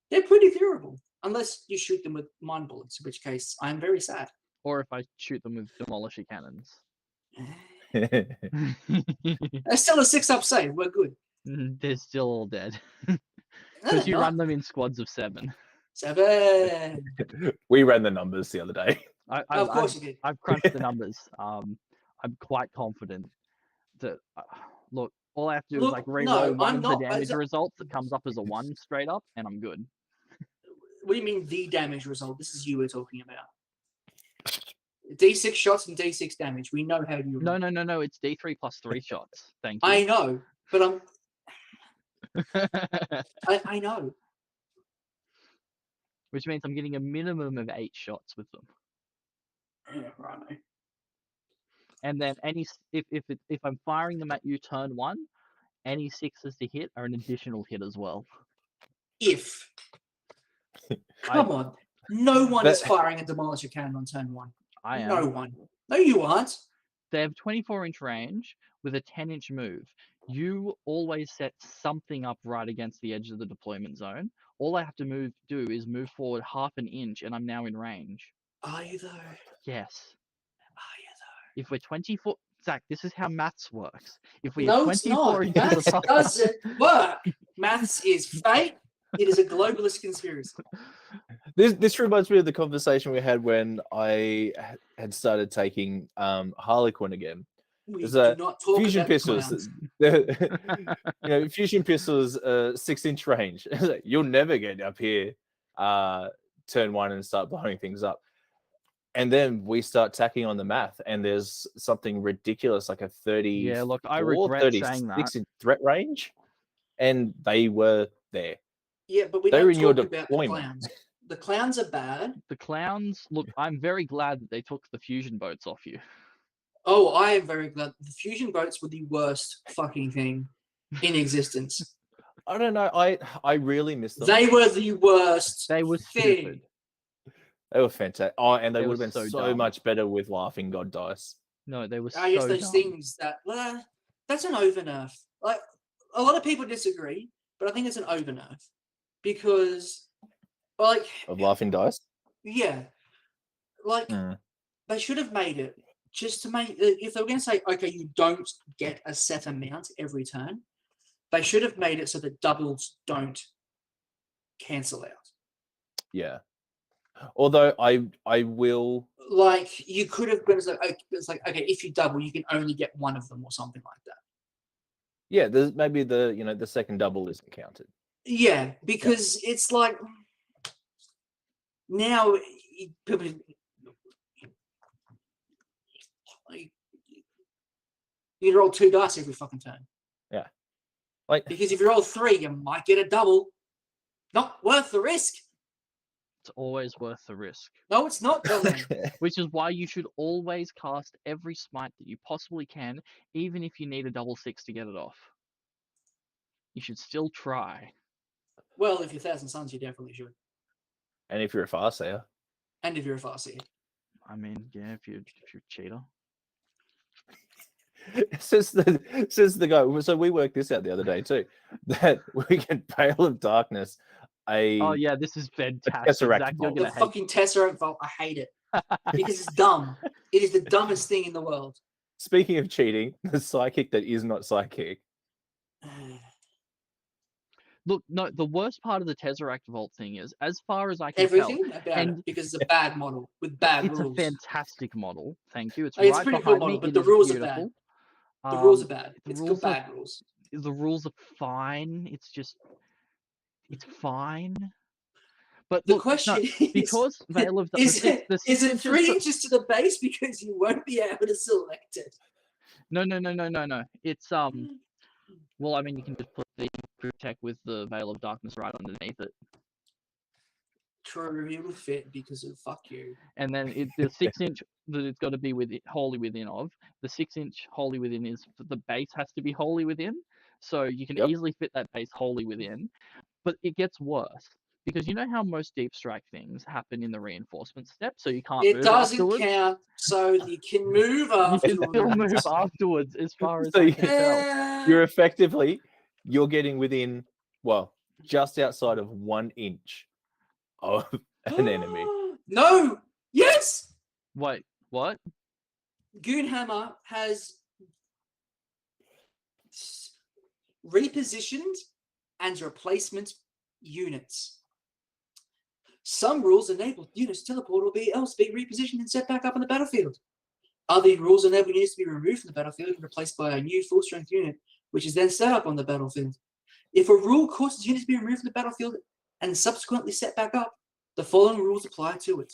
S2: they're pretty durable, unless you shoot them with mine bullets, in which case I'm very sad.
S1: Or if I shoot them with demolisher cannons.
S2: They're still a 6-up save. We're good.
S1: They're still all dead.
S2: No,
S1: Because
S2: they're
S1: you
S2: not.
S1: run them in squads of 7.
S2: 7.
S3: We ran the numbers the other day.
S2: Of course you did.
S1: I've crunched the numbers. I'm quite confident that look, all I have to do is like
S2: Look,
S1: reroll
S2: no,
S1: one
S2: I'm
S1: of the
S2: not-
S1: damage results that comes up as a 1 straight up, and I'm good.
S2: What do you mean the damage result? This is you we're talking about. D6 shots and D6 damage. We know how you.
S1: No, it's D3 plus 3 shots. Thank you.
S2: I know, but I know.
S1: Which means I'm getting a minimum of 8 shots with them.
S2: Yeah, right.
S1: And then if I'm firing them at you turn 1, any 6s to hit are an additional hit as well.
S2: If. Come on. No one is firing a demolisher cannon on turn 1.
S1: I am.
S2: No one. No, you aren't.
S1: They have 24-inch range with a 10-inch move. You always set something up right against the edge of the deployment zone. All I have to do is move forward half an inch, and I'm now in range.
S2: Are you though?
S1: Yes.
S2: Are you though?
S1: If we're 24, Zach, this is how maths works. If we
S2: No,
S1: are
S2: it's
S1: 24
S2: not.
S1: inches
S2: Maths
S1: apart,
S2: doesn't work. Maths is fake. It is a globalist conspiracy.
S3: This reminds me of the conversation we had when I had started taking Harlequin again.
S2: We
S3: There's
S2: do
S3: a
S2: not talk
S3: fusion
S2: about
S3: pistols.
S2: clowns.
S3: Fusion pistols, 6-inch range. You'll never get up here, turn 1 and start blowing things up. And then we start tacking on the math, and there's something ridiculous like a 30.
S1: Yeah, look, I regret saying that.
S3: In threat range, and they were there.
S2: Yeah, but we
S3: They were
S2: don't
S3: in your
S2: talk about the
S3: deployment.
S2: clowns. The clowns are bad.
S1: The clowns, look, I'm very glad that they took the fusion boats off you.
S2: Oh, I am very glad. The fusion boats were the worst fucking thing in existence.
S3: I don't know. I really miss them.
S2: They were the worst
S1: They were
S2: thing.
S1: stupid.
S3: They were fantastic. Oh, and they
S1: They
S3: would
S1: were
S3: have been
S1: so
S3: so
S1: dumb.
S3: much better with Laughing God dice.
S1: No, they were so
S2: I guess those
S1: dumb.
S2: things that that's an over nerf. Like a lot of people disagree, but I think it's an over nerf because, like,
S3: Of Laughing Dice?
S2: yeah, like they should have made it just to make. If they were going to say, okay, you don't get a set amount every turn, they should have made it so that doubles don't cancel out.
S3: Yeah. Although I will.
S2: Like you could have been it's like okay, if you double, you can only get one of them or something like that.
S3: Yeah, there's maybe the second double isn't counted.
S2: Yeah, because it's like now people you roll 2 dice every fucking turn.
S3: Yeah, like
S2: Because if you roll 3, you might get a double. Not worth the risk.
S1: It's always worth the risk.
S2: No, it's not, Dylan.
S1: Which is why you should always cast every smite that you possibly can, even if you need a double 6 to get it off. You should still try.
S2: Well, if you're 1,000 Suns, you definitely should.
S3: and if you're a Farseer,
S2: And if you're a Farseer.
S1: I mean, yeah, if you're a cheater.
S3: says the guy. So we worked this out the other day too. That we get Veil of Darkness
S1: Oh yeah, this is fantastic.
S3: Tesseract
S1: Zach, you're
S3: Vault.
S2: The
S1: gonna hate.
S2: fucking Tesseract Vault. I hate it because it's dumb. It is the dumbest thing in the world.
S3: Speaking of cheating, the psychic that is not psychic.
S1: Look, no, the worst part of the Tesseract Vault thing is, as far as I can
S2: Everything about
S1: and-
S2: it because it's a bad model with bad
S1: it's
S2: rules.
S1: a fantastic model. Thank you. It's
S2: Like, it's a
S1: right
S2: pretty cool
S1: behind
S2: model,
S1: me.
S2: but
S1: It
S2: the
S1: is
S2: rules are bad.
S1: beautiful.
S2: The rules are bad.
S1: The
S2: It's
S1: rules
S2: got
S1: are-
S2: bad rules.
S1: The rules are fine. It's fine. But
S2: The
S1: look,
S2: question
S1: no,
S2: is,
S1: because Veil of
S2: is it
S1: the six
S2: 3
S1: inches-
S2: inches to the base because you won't be able to select it?
S1: No. It's well, I mean, you can just put the protect with the Veil of Darkness right underneath it,
S2: True, it will fit because of fuck you.
S1: and then the 6 inch that it's got to be wholly within of. The 6 inch wholly within is the base has to be wholly within, so you can
S3: Yep.
S1: easily fit that base wholly within. But it gets worse because you know how most deep strike things happen in the reinforcement step, so you can't
S2: It
S1: move
S2: doesn't
S1: afterwards.
S2: count, so you can move
S1: You can
S2: afterwards.
S1: still move afterwards, as far as
S3: So
S1: I
S3: you-
S1: can tell.
S3: You're getting within, well, just outside of 1 inch of an enemy.
S2: No! Yes!
S1: Wait, what?
S2: Goonhammer has repositioned and replacement units. Some rules enable units to teleport or else be repositioned and set back up on the battlefield. Other rules enable units to be removed from the battlefield and replaced by a new full-strength unit, which is then set up on the battlefield. If a rule causes units to be removed from the battlefield and subsequently set back up, the following rules apply to it.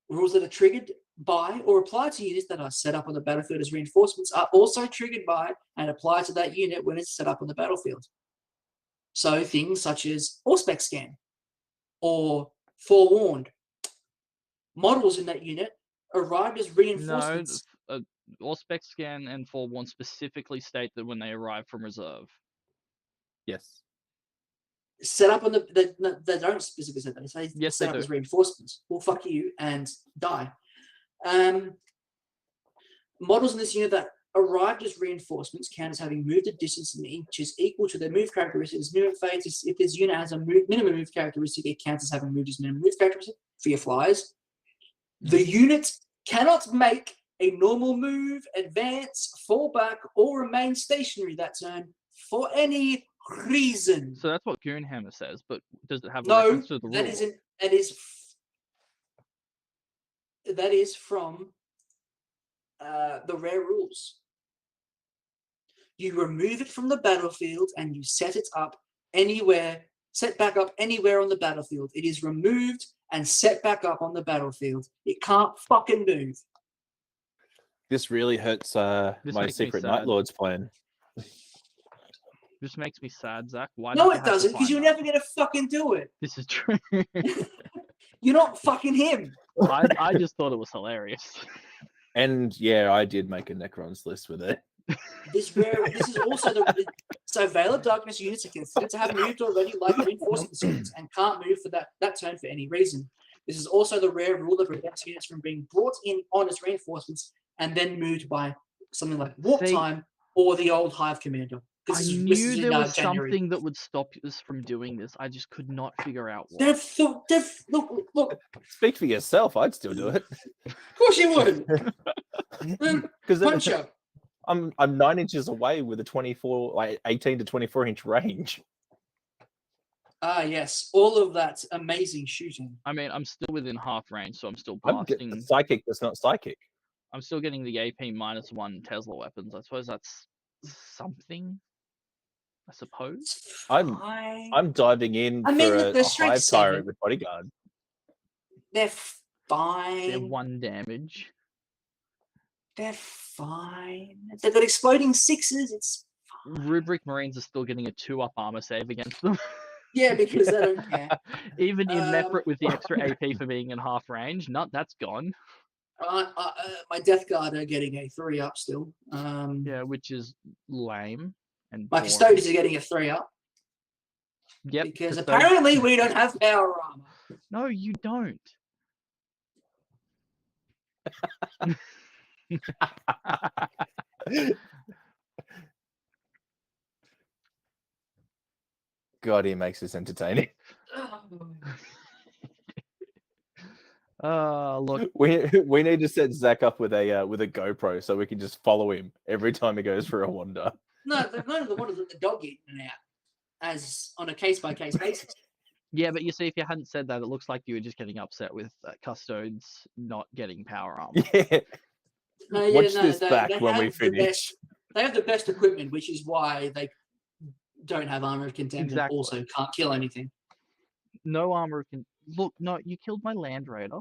S2: Rules that are triggered by or apply to units that are set up on the battlefield as reinforcements are also triggered by and apply to that unit when it's set up on the battlefield. So things such as Auspex Scan or Forewarned. Models in that unit arrived as
S1: No,
S2: reinforcements.
S1: Auspex Scan and Forewarn specifically state that when they arrive from reserve.
S3: Yes.
S2: Set up on they don't specifically say that. They say
S1: Yes,
S2: set
S1: they
S2: up
S1: do.
S2: as reinforcements. Well, fuck you and die. Models in this unit that arrived as reinforcements count as having moved a distance in inches equal to their move characteristics. Movement phase, if this unit has a minimum move characteristic, it counts as having moved its minimum move characteristic for your flyers. The unit cannot make a normal move, advance, fall back, or remain stationary that turn for any reason.
S1: So that's what Goonhammer says, but does it have a
S2: No,
S1: reference to the rule?
S2: that isn't. That is from the rare rules. You remove it from the battlefield and you set it up anywhere, set back up anywhere on the battlefield. It is removed and set back up on the battlefield. It can't fucking move.
S3: This really hurts
S1: This
S3: my
S1: makes me
S3: Secret Night
S1: sad.
S3: Lord's plan.
S1: This makes me sad, Zach. Why?
S2: No,
S1: did you
S2: it
S1: have to
S2: doesn't, because
S1: find
S2: you're
S1: that?
S2: never gonna fucking do it.
S1: This is true.
S2: You're not fucking him.
S1: I just thought it was hilarious.
S3: And yeah, I did make a Necrons list with it.
S2: This is also so Veil of Darkness units are considered to have moved already, like reinforcements units, and can't move for that turn for any reason. This is also the rare rule that prevents units from being brought in on as reinforcements and then moved by something like Warp
S1: See,
S2: Time or the old Hive Commander.
S1: I
S2: This is
S1: knew
S2: in
S1: there was
S2: January.
S1: something that would stop us from doing this. I just could not figure out what.
S2: Look,
S3: Speak for yourself. I'd still do it.
S2: of course you would.
S3: Because
S2: Puncher.
S3: I'm 9 inches away with a 18 to 24 inch range.
S2: Ah, yes. All of that amazing shooting.
S1: I mean, I'm still within half range, so I'm still
S3: I'm
S1: blasting.
S3: psychic that's not psychic.
S1: I'm still getting the AP -1 Tesla weapons. I suppose that's something. I suppose.
S3: I'm diving in
S2: I mean,
S3: for
S2: they're
S3: a
S2: strength
S3: hive
S2: 7.
S3: tyrant with bodyguard.
S2: They're fine.
S1: They're 1 damage.
S2: They're fine. They've got exploding 6s. It's
S1: Rubric Marines are still getting a 2-up armor save against them.
S2: yeah, because they don't care.
S1: Even in Meprit with the extra AP for being in half range, that's gone.
S2: My Death Guard are getting a 3-up still.
S1: Yeah, which is lame. And
S2: my
S1: boring.
S2: Custodians are getting a 3-up.
S1: Yep.
S2: Because
S1: Custodians-
S2: apparently we don't have power armor.
S1: No, you don't.
S3: God, he makes this entertaining.
S1: Look,
S3: We need to set Zach up with a GoPro so we can just follow him every time he goes for a wander.
S2: No, they're not the ones that the dog in and out, as on a case-by-case basis.
S1: yeah, but you see, if you hadn't said that, it looks like you were just getting upset with custodes not getting power armor.
S3: Yeah.
S2: No,
S3: Watch this back when we
S2: have the
S3: finish.
S2: best- They have the best equipment, which is why they don't have armor of contempt
S1: Exactly.
S2: and also can't kill anything.
S1: No armor can look. No, you killed my Land Raider.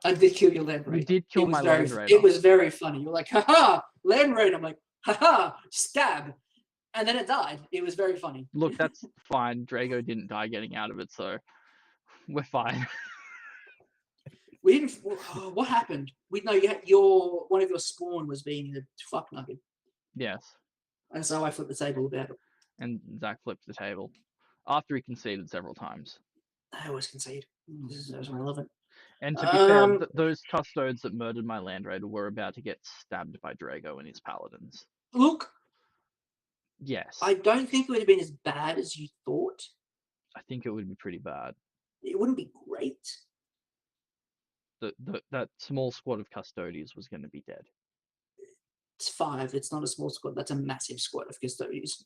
S2: I did kill your Land Raider.
S1: You did kill
S2: It was
S1: my
S2: very,
S1: Land Raider.
S2: It was very funny. You're like, haha, Land Raider. I'm like, haha, stab. And then it died. It was very funny.
S1: Look, that's fine. Drago didn't die getting out of it, so we're fine.
S2: We didn't. What happened? We know you had one of your spawn was being a fuck nugget,
S1: Yes,
S2: and so I flipped the table about it.
S1: and Zach flipped the table after he conceded several times.
S2: I always concede. This is relevant.
S1: And to be fair, those custodes that murdered my Land Raider were about to get stabbed by Drago and his paladins.
S2: Look,
S1: Yes,
S2: I don't think it would have been as bad as you thought.
S1: I think it would be pretty bad.
S2: It wouldn't be great.
S1: That small squad of custodians was going to be dead.
S2: It's 5. It's not a small squad. That's a massive squad of custodians.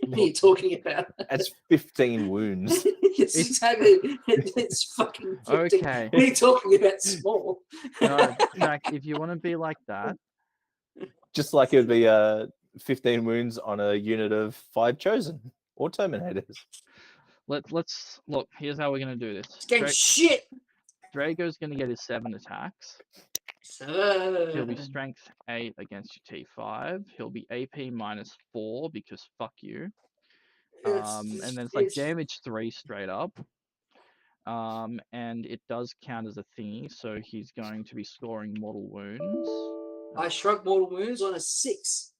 S2: What are you talking about?
S3: That's 15 wounds.
S2: It's exactly. It's fucking 15.
S1: Okay.
S2: What are you talking about? Small.
S1: No, Zach, if you want to be like that,
S3: Just like it would be 15 wounds on a unit of 5 chosen or terminators.
S1: let's look. Here's how we're going to do this.
S2: It's getting shit.
S1: Drago's going to get his 7 attacks. He'll be strength 8 against your T5. He'll be AP -4 because fuck you. And then it's like damage 3 straight up. And it does count as a thingy, so he's going to be scoring mortal wounds.
S2: I shrug mortal wounds on a 6.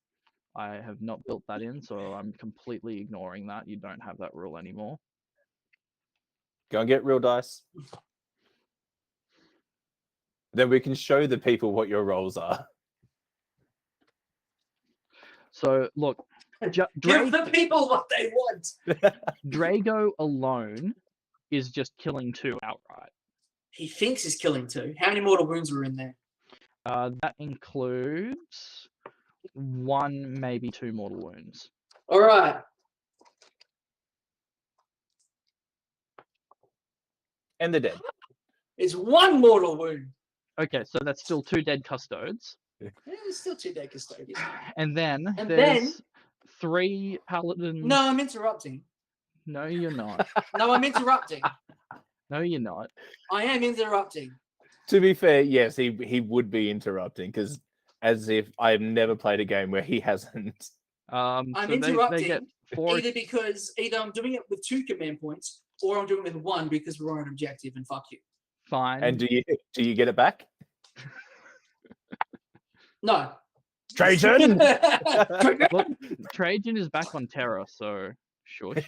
S1: I have not built that in, so I'm completely ignoring that. You don't have that rule anymore.
S3: Go and get real dice. Then we can show the people what your roles are.
S1: So look,
S2: Give the people what they want.
S1: Drago alone is just killing 2 outright.
S2: He thinks he's killing 2. How many mortal wounds were in there?
S1: That includes 1, maybe 2 mortal wounds.
S2: All right.
S3: And they're dead.
S2: It's 1 mortal wound.
S1: Okay, so that's still 2 dead custodes.
S2: Yeah, there's still 2 dead custodians.
S1: And then
S2: And
S1: there's 3 paladins.
S2: No, I'm interrupting.
S1: No, you're not.
S2: No, I'm interrupting.
S1: No, you're not.
S2: I am interrupting.
S3: To be fair, yes, he would be interrupting because as if I've never played a game where he hasn't.
S2: I'm
S1: so
S2: interrupting
S1: they get 4.
S2: either I'm doing it with 2 command points or I'm doing it with 1 because we're on an objective and fuck you.
S1: Fine.
S3: And do you get it back?
S2: No.
S3: Trajan!
S1: Look, Trajan is back on Terra, so shush.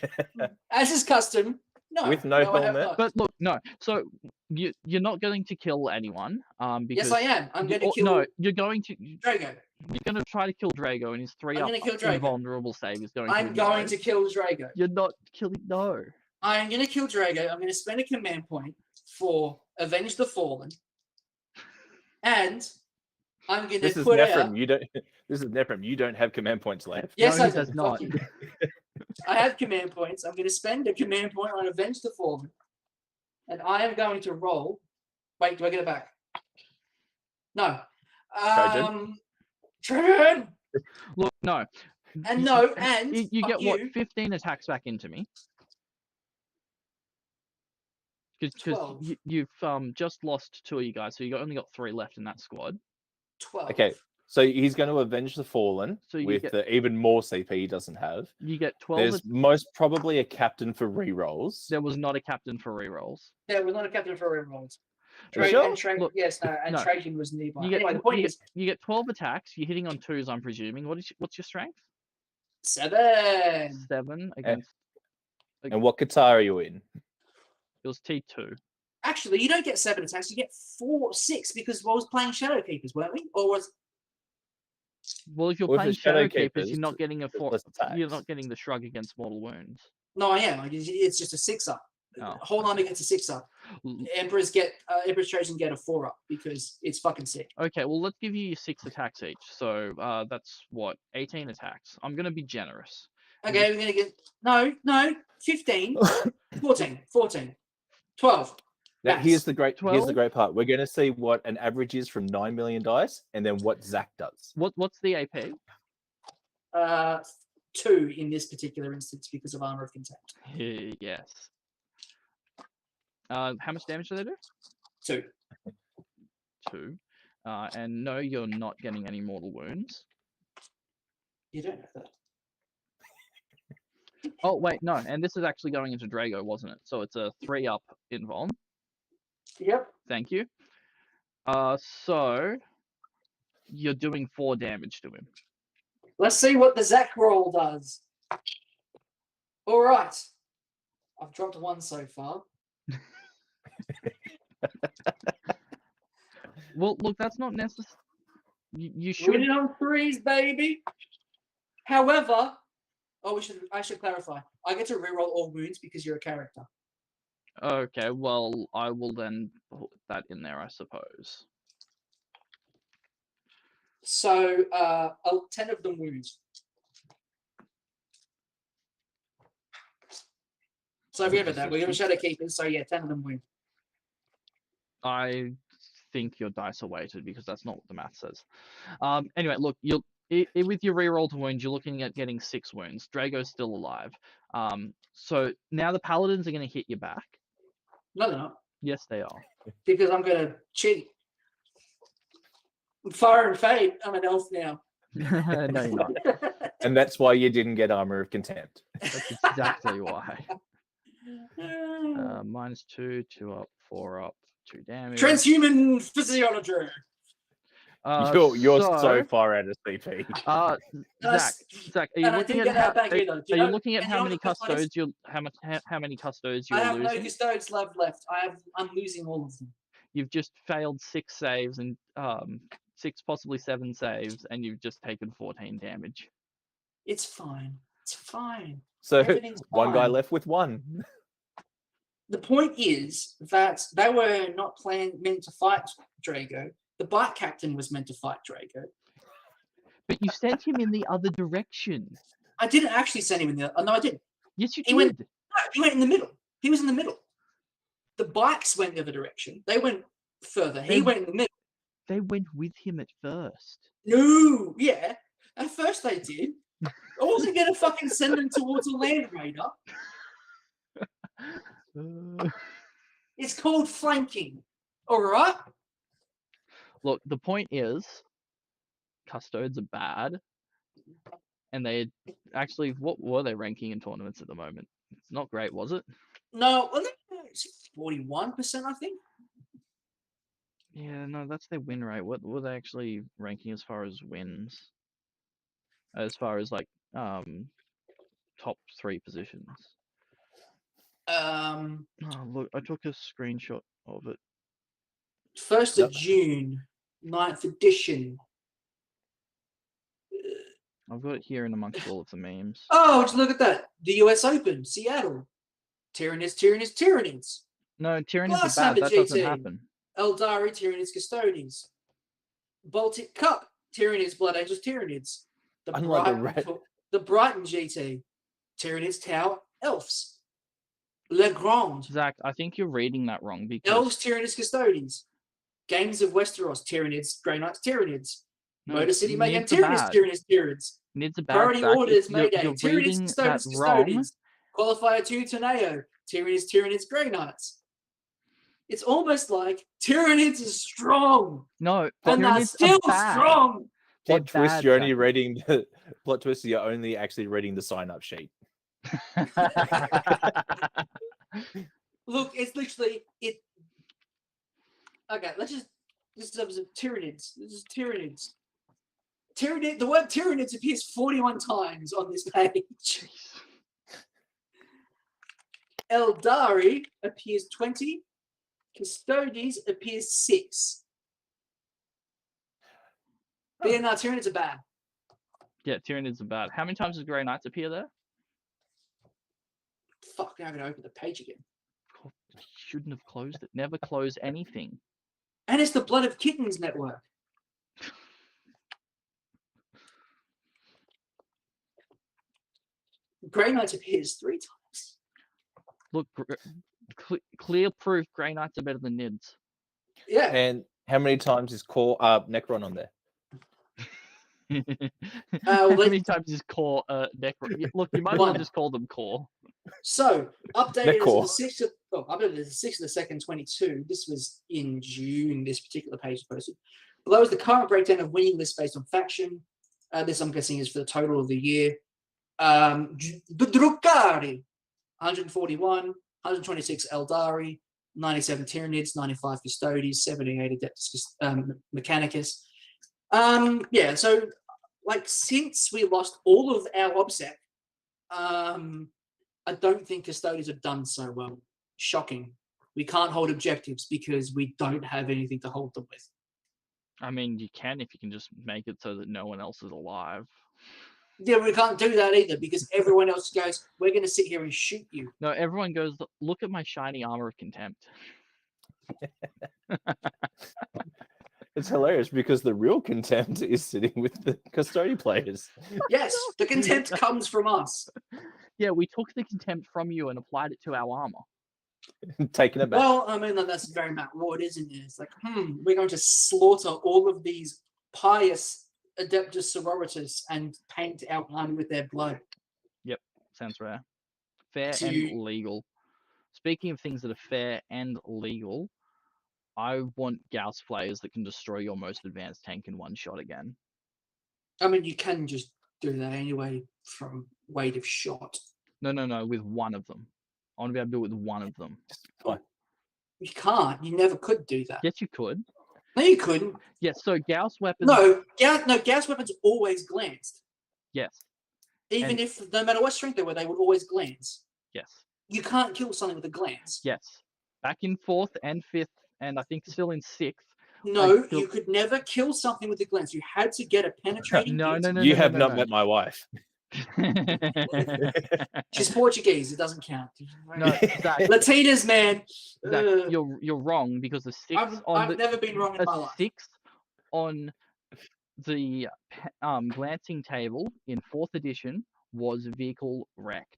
S2: As is custom. No.
S3: With no
S2: I have
S3: helmet?
S2: not.
S1: But look, no. So you're not going to kill anyone. Because
S2: Yes, I am. I'm going to
S1: or-
S2: kill
S1: No, you're going to
S2: Drago.
S1: you're going to try to kill Drago, and his 3
S2: I'm
S1: up
S2: gonna kill Drago.
S1: invulnerable save is going.
S2: I'm going to kill Drago.
S1: You're not killing. No.
S2: I'm going to kill Drago. I'm going to spend a command point for Avenge the Fallen. And I'm going
S3: This
S2: to
S3: is
S2: put
S3: Nephrim.
S2: out...
S3: You don't. This is Nephrim. You don't have command points left.
S2: Yes,
S1: No,
S2: I
S1: he does
S2: do.
S1: not.
S2: Fuck you. I have command points. I'm going to spend a command point on Avenge the Fallen. And I am going to roll... Wait, do I get it back? No. Trajan!
S1: Look, no.
S2: And no, and...
S1: You
S2: fuck
S1: get what? 15 attacks back into me. Because
S2: 12.
S1: you've just lost 2 of you guys, so only got 3 left in that squad.
S2: 12.
S3: Okay, so he's going to avenge the fallen
S1: So you
S3: with
S1: get-
S3: the even more CP he doesn't have.
S1: You get 12.
S3: There's most probably a captain for rerolls.
S1: There was not a captain for rerolls.
S2: Yeah, we're not a captain for everyone.
S3: You sure?
S1: Look,
S2: Yes, no, and
S1: no.
S2: Trajan was nearby.
S1: You get,
S2: Anyway, the point
S1: you,
S2: is
S1: get, you get 12 attacks. You're hitting on 2s, I'm presuming. What's your strength?
S2: 7.
S1: 7 against.
S3: And what Qatar are you in?
S1: It was T2.
S2: Actually, you don't get 7 attacks. You get 6 because I was playing Shadow Keepers, weren't we? Or was
S1: Well, if you're
S3: Well, if
S1: playing
S3: it's Shadow
S1: Shadow Keepers,
S3: Keepers,
S1: you're not getting
S3: there's less
S1: you're
S3: attacks.
S1: not getting the shrug against mortal wounds.
S2: No, I am. Like, it's just a 6-up.
S1: Oh,
S2: Hold on gets a 6-up. Emperor's Chosen get a 4-up because it's fucking sick.
S1: Okay, well, let's give you 6 attacks each. So that's what, 18 attacks. I'm gonna be generous.
S2: Okay, we're gonna get no 15, 14, 12.
S3: Now,
S2: Max.
S3: here's the great
S1: 12?
S3: part. We're going to see what an average is from 9 million dice, and then what Zach does.
S1: What's the AP?
S2: 2 in this particular instance because of Armor of Contempt.
S1: Yes. How much damage do they do?
S2: 2.
S1: 2. And no, you're not getting any mortal wounds.
S2: You don't know that.
S1: Oh wait, no, and this is actually going into Drago, wasn't it? So it's a 3-up invuln.
S2: Yep.
S1: Thank you. So you're doing 4 damage to him.
S2: Let's see what the Zach roll does. All right. I've dropped 1 so far.
S1: Well, look, that's not necessary. You should.
S2: Winning on 3s, baby. However, I should clarify. I get to reroll all wounds because you're a character.
S1: Okay, well, I will then put that in there, I suppose.
S2: So, 10 of them wounds. So remember that. We're going to Shadow Keepers, so yeah, 10 of them wound.
S1: I think your dice are weighted because that's not what the math says. Anyway, look, with your reroll to wounds, you're looking at getting 6 wounds. Drago's still alive. So now the paladins are going to hit you back.
S2: No, they're not.
S1: Yes, they are.
S2: Because I'm going to cheat. Fire and Fade, I'm an elf now.
S1: No, you're not.
S3: And that's why you didn't get Armor of Contempt.
S1: That's exactly why. -2, 2 up, 4 up, 2 damage.
S2: Transhuman physiology.
S3: You're so far out of CP.
S1: Zach, are you looking at how many custodes how many custodes you're
S2: I have
S1: losing?
S2: no custodes left. I'm losing all of them.
S1: You've just failed 6 saves and 6, possibly 7 saves, and you've just taken 14 damage.
S2: It's fine. It's fine.
S3: So
S2: Everything's
S3: one guy
S2: fine.
S3: left with 1.
S2: The point is that they were not meant to fight Drago. The bike captain was meant to fight Drago.
S1: But you sent him in the other direction.
S2: I didn't actually send him in the. No, I didn't.
S1: Yes, you
S2: He
S1: did.
S2: He went in the middle. He was in the middle. The bikes went the other direction. They went further. He went in the middle.
S1: They went with him at first.
S2: No, yeah. At first they did. I wasn't going to fucking send them towards a land raider. It's called flanking. All right?
S1: Look, the point is, custodes are bad, and they actually, what were they ranking in tournaments at the moment? It's not great, was it?
S2: No, well, 41%, I think.
S1: Yeah, no, that's their win rate. What were they actually ranking as far as wins? As far as like top 3 positions. Oh, look, I took a screenshot of it.
S2: 1st of June, 9th edition.
S1: I've got it here in amongst all of the memes.
S2: Oh, just look at that. The US Open, Seattle. Tyranids.
S1: No, Tyranids
S2: Glass
S1: are bad.
S2: Hammer
S1: That doesn't
S2: GT.
S1: happen.
S2: Eldari, Tyranids Custodes. Baltic Cup, Tyranids Blood Angels, Tyranids. The Brighton GT, Tyranids Tower, Elves. Le Grand.
S1: Zach, I think you're reading that wrong because
S2: Elves, Tyranids Custodes. Games of Westeros, Tyranids, Grey Knights, Tyranids. Motor City Mayhem, Tyranids.
S1: Nids are bad.
S2: Priority
S1: Zach.
S2: Orders,
S1: You're
S2: Mayday,
S1: reading
S2: Tyranids,
S1: that
S2: Custodes,
S1: wrong.
S2: Qualifier 2, Tornado, Tyranids, Grey Knights. It's almost like Tyranids is strong.
S1: No,
S2: and they're still strong.
S3: Plot twist, you're only reading the plot twist, you're only actually reading the sign-up sheet.
S2: Look, it's literally it. Okay, let's just this is Tyranids. This is Tyranids. The word Tyranids appears 41 times on this page. Eldari appears 20. Custodes appears 6. But yeah, no, Tyranids are bad.
S1: Yeah, Tyranids are bad. How many times does Grey Knights appear there?
S2: Fuck, now I'm gonna open the page again.
S1: Shouldn't have closed it. Never close anything.
S2: And it's the Blood of Kittens network. Grey Knights appears 3 times.
S1: Look, clear proof Grey Knights are better than Nids.
S2: Yeah.
S3: And how many times is Core Necron on there?
S1: How
S2: well,
S1: many times is Core Necro? Look, you might as well
S2: One.
S1: just call them Core.
S2: So updated as of
S3: Necor.
S2: the 6th of updated as the 6th of the 2nd, 22. This was in June. This particular page was posted. Below is the current breakdown of winning list based on faction. This I'm guessing is for the total of the year. Drukhari, 141, 126 Eldari, 97 Tyranids, 95 Custodes, 78 Adeptus Mechanicus. Yeah, so like since we lost all of our OBSEC, I don't think Custodes have done so well. Shocking. We can't hold objectives because we don't have anything to hold them with.
S1: I mean, you can if you can just make it so that no one else is alive.
S2: Yeah, we can't do that either because everyone else goes, we're going to sit here and shoot you.
S1: No, everyone goes, look at my shiny armor of contempt.
S3: It's hilarious because the real contempt is sitting with the custodian players.
S2: Yes, the contempt comes from us.
S1: Yeah, we took the contempt from you and applied it to our armor.
S3: Taking it back.
S2: Well, I mean, that's very Matt Ward, isn't it? It's like, we're going to slaughter all of these pious Adeptus Sororitas and paint our army with their blood.
S1: Yep, sounds rare. Fair
S2: So
S1: and legal. Speaking of things that are fair and legal, I want Gauss flayers that can destroy your most advanced tank in one shot again.
S2: I mean, you can just do that anyway from weight of shot.
S1: No, with one of them. I want to be able to do it with one of them.
S3: Fine.
S2: You can't. You never could do that.
S1: Yes, you could.
S2: No, you couldn't.
S1: Yes, so Gauss weapons.
S2: No, Gauss weapons always glanced.
S1: Yes,
S2: Even
S1: And-
S2: if, no matter what strength they were, they would always glance.
S1: yes,
S2: You can't kill something with a glance.
S1: yes. Back in 4th and 5th, and I think still in 6th.
S2: No,
S1: kill-
S2: you could never kill something with a glance. You had to get a penetrating
S1: No,
S2: hit.
S1: no, no.
S3: You have not met my wife.
S2: She's Portuguese. It doesn't count.
S1: No, Zach,
S2: Latinas, man.
S1: Zach,
S2: Ugh.
S1: you're wrong because the 6th
S2: I've never been wrong in my
S1: a
S2: life.
S1: 6th on the glancing table in 4th edition was vehicle wrecked.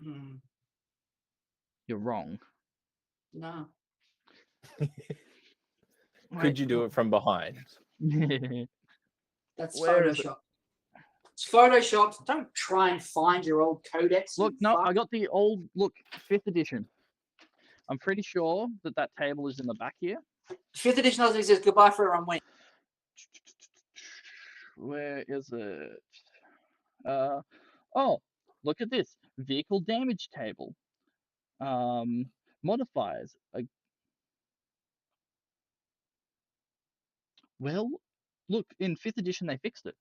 S2: Hmm,
S1: You're wrong.
S2: no.
S3: Could you do it from behind?
S2: That's
S1: Where is it?
S2: Photoshop. It's Photoshopped. Don't try and find your old codex.
S1: Look,
S2: you
S1: no,
S2: fuck.
S1: I got the old 5th edition. I'm pretty sure that table is in the back here.
S2: 5th edition also says goodbye for everyone went.
S1: Where is it? Oh, look at this vehicle damage table. Modifiers. Well, look, in 5th edition they fixed it.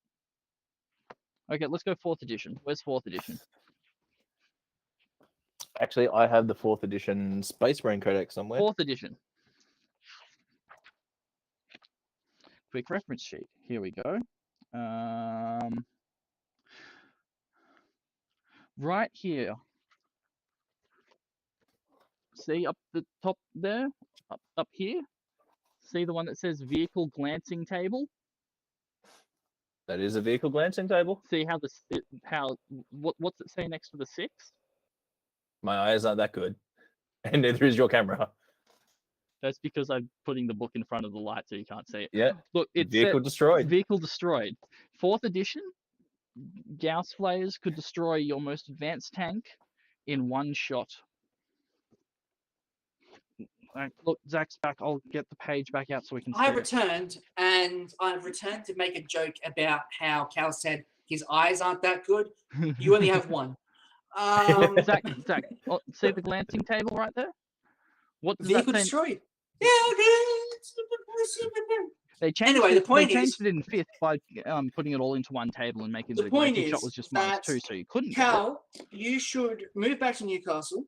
S1: Okay, let's go 4th edition. Where's 4th edition?
S3: Actually, I have the 4th edition Space Marine Codex somewhere.
S1: 4th edition. Quick reference sheet. Here we go. Right here. See up the top there? Up here? See the one that says vehicle glancing table?
S3: That is a vehicle glancing table.
S1: See how what's it say next to the 6?
S3: My eyes aren't that good, and neither is your camera.
S1: That's because I'm putting the book in front of the light so you can't see it.
S3: Yeah,
S1: Look, it's
S3: vehicle destroyed.
S1: Vehicle destroyed. 4th edition, Gauss flayers could destroy your most advanced tank in one shot. Look, Zach's back. I'll get the page back out so we can see
S2: I
S1: it.
S2: returned, and I've returned to make a joke about how Cal said his eyes aren't that good. You only have one.
S1: Zach, see the glancing table right there? What does
S2: Vehicle
S1: that say?
S2: destroyed. Yeah, okay.
S1: They changed
S2: Anyway,
S1: it,
S2: the point
S1: they changed
S2: is-
S1: it in 5th by putting it all into one table and making
S2: The
S1: the
S2: point
S1: glancing shot
S2: is
S1: was just
S2: that
S1: -2, so you couldn't get it.
S2: Cal, you should move back to Newcastle.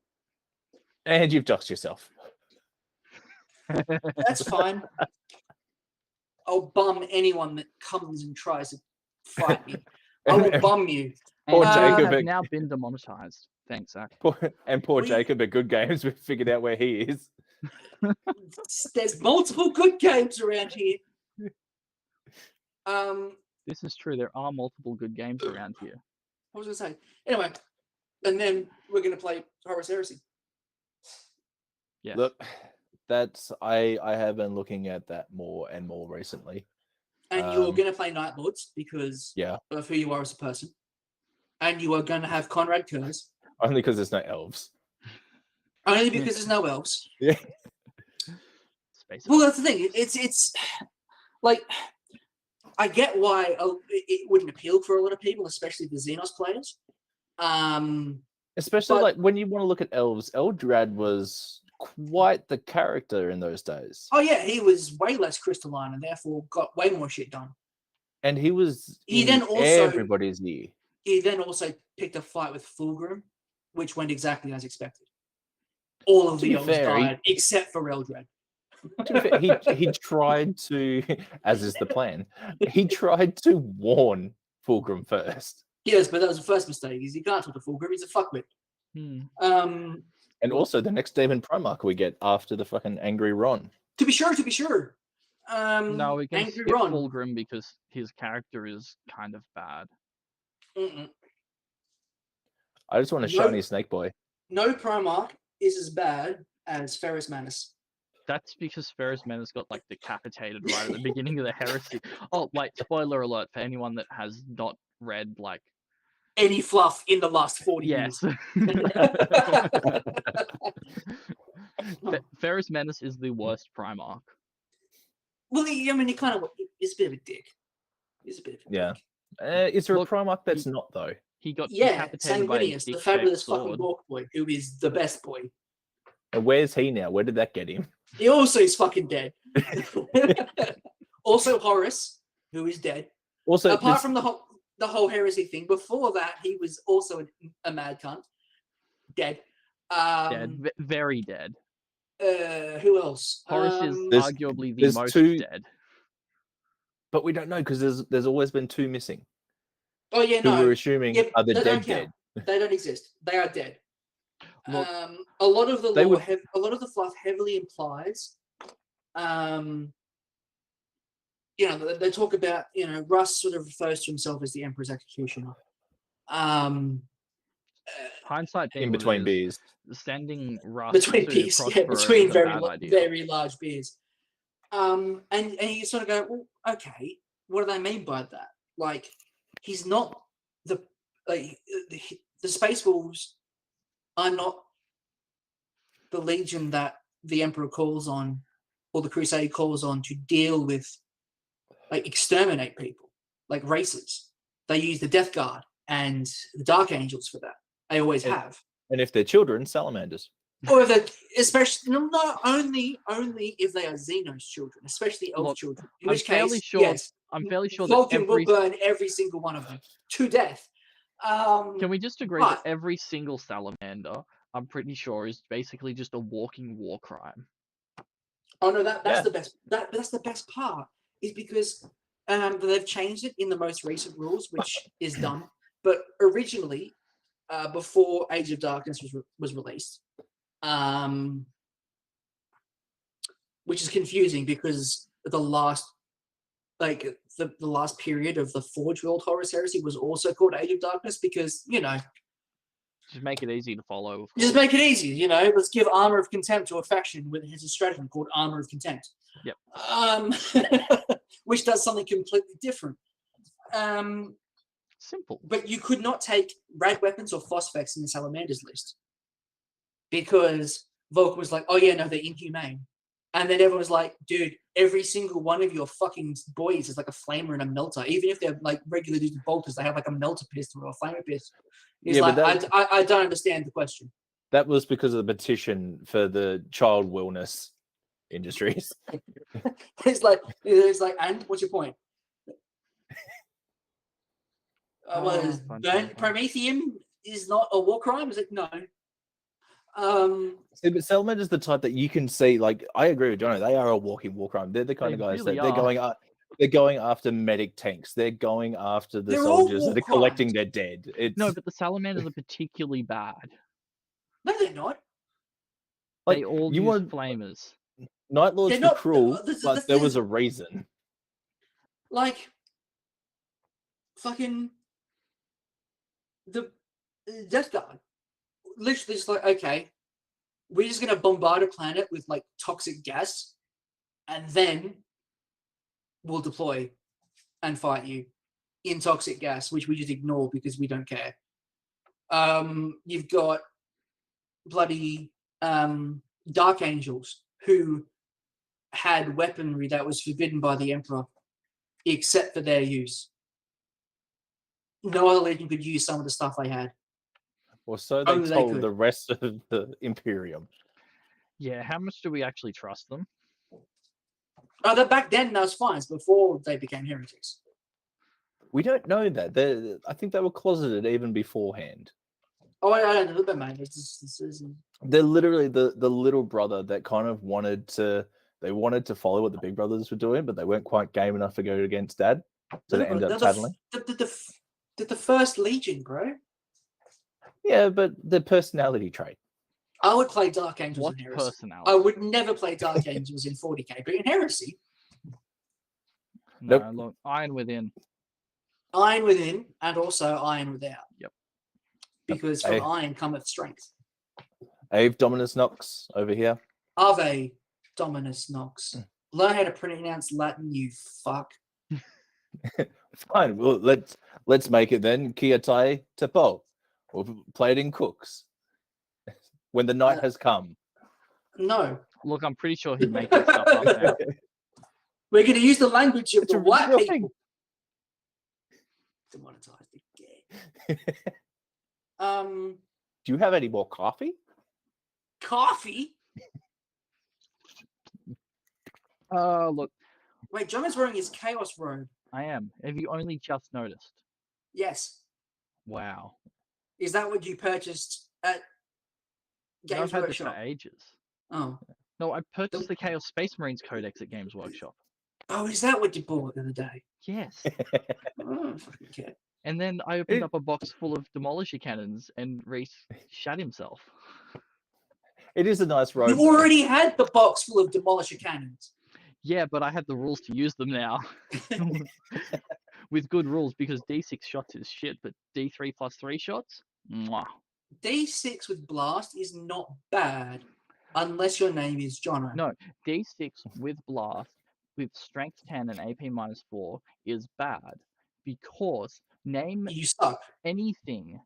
S3: And you've doxed yourself.
S2: That's fine. I'll bum anyone that comes and tries to fight me. I will bum you.
S3: Poor
S1: And
S3: Jacob
S1: have
S3: at-
S1: now been demonetized. Thanks, Zach.
S3: poor
S2: We-
S3: Jacob at Good Games, we figured out where he is.
S2: There's multiple good games around here.
S1: This is true. There are multiple good games around here.
S2: What was I going to say? Anyway, and then we're going to play Horus Heresy.
S1: Yes.
S3: Look, that's I have been looking at that more and more recently.
S2: And you're going to play Night Lords because
S3: Yeah,
S2: of who you are as a person. And you are going to have Conrad Kurz.
S3: only because there's no elves.
S2: Only because there's no elves.
S3: Yeah,
S1: Space.
S2: Well, that's the thing. It's like, I get why it wouldn't appeal for a lot of people, especially the Xenos players.
S3: especially
S2: But-
S3: like when you want to look at elves. Eldrad was quite the character in those days,
S2: Oh yeah, he was way less crystalline and therefore got way more shit done.
S3: and he was
S2: He
S3: in
S2: then also-
S3: everybody's ear.
S2: He then also picked a fight with Fulgrim, which went exactly as expected. All of
S3: To
S2: the
S3: be
S2: elves
S3: fair, he-
S2: died except for Eldrad.
S3: To be fair, he tried to, as is the plan, he tried to warn Fulgrim first.
S2: Yes, but that was the first mistake. Is he can't talk to Fulgrim. He's a fuckwit.
S1: Hmm.
S3: And also the next Demon Primarch we get after the fucking Angry Ron.
S2: To be sure.
S1: No, we can
S2: Angry
S1: skip
S2: Ron.
S1: Fulgrim because his character is kind of bad.
S2: Mm-mm.
S3: I just want a
S2: No.
S3: shiny Snake Boy.
S2: No Primarch is as bad as Ferrus Manus.
S1: That's because Ferrus Menace got like decapitated right at the beginning of the heresy. Oh, wait, spoiler alert for anyone that has not read like
S2: Any fluff in the last 40
S1: yes.
S2: years.
S1: Ferrus Menace is the worst Primarch.
S2: Well, he kind of is a bit of a dick. He's a bit of a
S3: Yeah.
S2: dick.
S3: Is there
S1: Look,
S3: a Primarch that's not though?
S1: He got
S2: Yeah,
S1: decapitated by a
S2: Sanguinius, the
S1: dick-shaped
S2: fabulous fucking
S1: sword.
S2: Bork boy, who is the best boy.
S3: And where's he now? Where did that get him?
S2: He also is fucking dead. Also Horus, who is dead.
S3: Also,
S2: Apart from the whole heresy thing, before that he was also a mad cunt. Dead.
S1: Dead, very dead.
S2: Who else?
S1: Horus is
S3: There's-
S1: arguably the
S3: there's
S1: most
S3: two-
S1: dead.
S3: but we don't know because there's always been two missing.
S2: Oh yeah,
S3: Who
S2: no,
S3: we're assuming
S2: Yeah,
S3: are the
S2: they
S3: dead
S2: don't count.
S3: dead.
S2: They don't exist. They are dead.
S1: Look,
S2: A lot of the
S3: they
S2: lore,
S3: would-
S2: a lot of the fluff heavily implies, you know, they talk about, you know, Russ sort of refers to himself as the Emperor's executioner.
S1: hindsight being
S3: In
S1: what it
S3: between
S1: is,
S3: bees.
S1: sending Russ
S2: Between
S1: to
S2: beers, yeah,
S1: Prospero
S2: between
S1: is a bad idea.
S2: very large beers. And you sort of go, well, okay, what do they mean by that? Like, he's not the Space Wolves are not the Legion that the Emperor calls on, or the Crusade calls on to deal with, like, exterminate people, like races. They use the Death Guard and the Dark Angels for that. They always
S3: Yeah.
S2: have.
S3: And if they're children, salamanders.
S2: Or if they, especially not only if they are Xenos children, especially elf
S1: Look,
S2: children. In
S1: I'm
S2: which
S1: fairly
S2: case,
S1: sure-
S2: yes,
S1: I'm fairly sure that
S2: Vulcan
S1: every
S2: will burn every single one of them to death.
S1: can we just agree that
S2: but-
S1: every single salamander, I'm pretty sure, is basically just a walking war crime.
S2: Oh no, that's
S3: Yeah.
S2: the best. That's the best part is because they've changed it in the most recent rules, which is dumb. But originally, before Age of Darkness was released, which is confusing because the last period of the Forge World Horus Heresy was also called Age of Darkness because, you know,
S1: Just make it easy to follow. of
S2: just
S1: course.
S2: make it easy, you know. Let's give Armor of Contempt to a faction with his stratagem called Armor of Contempt.
S1: Yep.
S2: Which does something completely different.
S1: Simple.
S2: But you could not take rad weapons or phosphex in the Salamanders list because Vulcan was like, "Oh yeah, no, they're inhumane," and then everyone was like, "Dude, every single one of your fucking boys is like a flamer and a melter. Even if they're like regular dudes with bolters, they have like a melter pistol or a flamer pistol." He's
S3: Yeah,
S2: like,
S3: but
S2: I don't understand the question.
S3: That was because of the petition for the child wellness industries.
S2: It's like, and what's your point?
S1: Fun.
S2: Prometheum is not a war crime? Is it? No.
S3: See, but Salamander's the type that you can see. Like, I agree with Jono. They are a walking war crime. They're the kind
S1: They
S3: of guys
S1: really
S3: that they're
S1: are.
S3: going. They're going after medic tanks. They're going after the
S2: They're all
S3: soldiers that
S2: war
S3: are collecting
S2: crimes.
S3: their dead. It's
S1: No, but the salamanders are particularly bad.
S2: No, they're not.
S3: like
S1: They all
S3: you
S1: use
S3: want
S1: flamers.
S3: Night Lords
S2: They're
S3: were
S2: not.
S3: cruel,
S2: This
S3: but there was
S2: is
S3: a reason.
S2: like fucking the Death Guard. Literally, just like, okay, we're just gonna bombard a planet with like toxic gas, and then we'll deploy and fight you in toxic gas, which we just ignore because we don't care. You've got bloody Dark Angels who had weaponry that was forbidden by the Emperor, except for their use. No other legion could use some of the stuff they had.
S3: Or so they
S2: Only they
S3: told
S2: could.
S3: the rest of the Imperium.
S1: Yeah, how much do we actually trust them?
S2: Oh, back then that was fine. It's before they became heretics.
S3: We don't know that. I think they were closeted even beforehand.
S2: Oh, I don't know, but man,
S3: They're literally the little brother that kind of wanted to follow what the big brothers were doing, but they weren't quite game enough to go against dad. So they end up tattling.
S2: The first Legion, bro.
S3: Yeah, but the personality trait.
S2: I would play Dark Angels
S1: What
S2: in Heresy.
S1: personality?
S2: I would never play Dark Angels in 40k, but in Heresy,
S1: No,
S3: Nope.
S1: look, Iron Within.
S2: Iron within and also Iron without.
S1: Yep.
S2: Because from Iron cometh strength.
S3: Ave Dominus Nox over here.
S2: Ave Dominus Nox. Learn how to pronounce Latin, you fuck.
S3: Fine. Well, let's make it then. Kia Tai Tepo. We'll play it in Cooks. When the night has come.
S2: No.
S1: Look, I'm pretty sure he'd make this stuff up now.
S2: We're going to use the language of
S3: It's
S2: the
S3: a
S2: white
S3: real
S2: people.
S3: thing.
S2: Demonetized again.
S3: Do you have any more coffee?
S2: Coffee?
S1: Look,
S2: Wait, John is wearing his Chaos robe.
S1: I am. Have you only just noticed?
S2: Yes.
S1: Wow.
S2: Is that what you purchased at
S1: No, I've
S2: Games
S1: had this for
S2: Workshop?
S1: ages.
S2: Oh.
S1: No, I purchased the Chaos Space Marines Codex at Games Workshop.
S2: Oh, is that what you bought the other day?
S1: Yes.
S2: Oh, fucking kid.
S1: And then I opened up a box full of Demolisher Cannons and Reese shat himself.
S3: It is a nice robe.
S2: You already had the box full of Demolisher Cannons.
S1: Yeah, but I had the rules to use them now. With good rules, because D6 shots is shit, but D3 plus 3 shots? Mwah.
S2: D6 with Blast is not bad unless your name is Jono.
S1: No, D6 with Blast, with Strength 10 and AP -4 is bad. Because name
S2: You suck.
S1: anything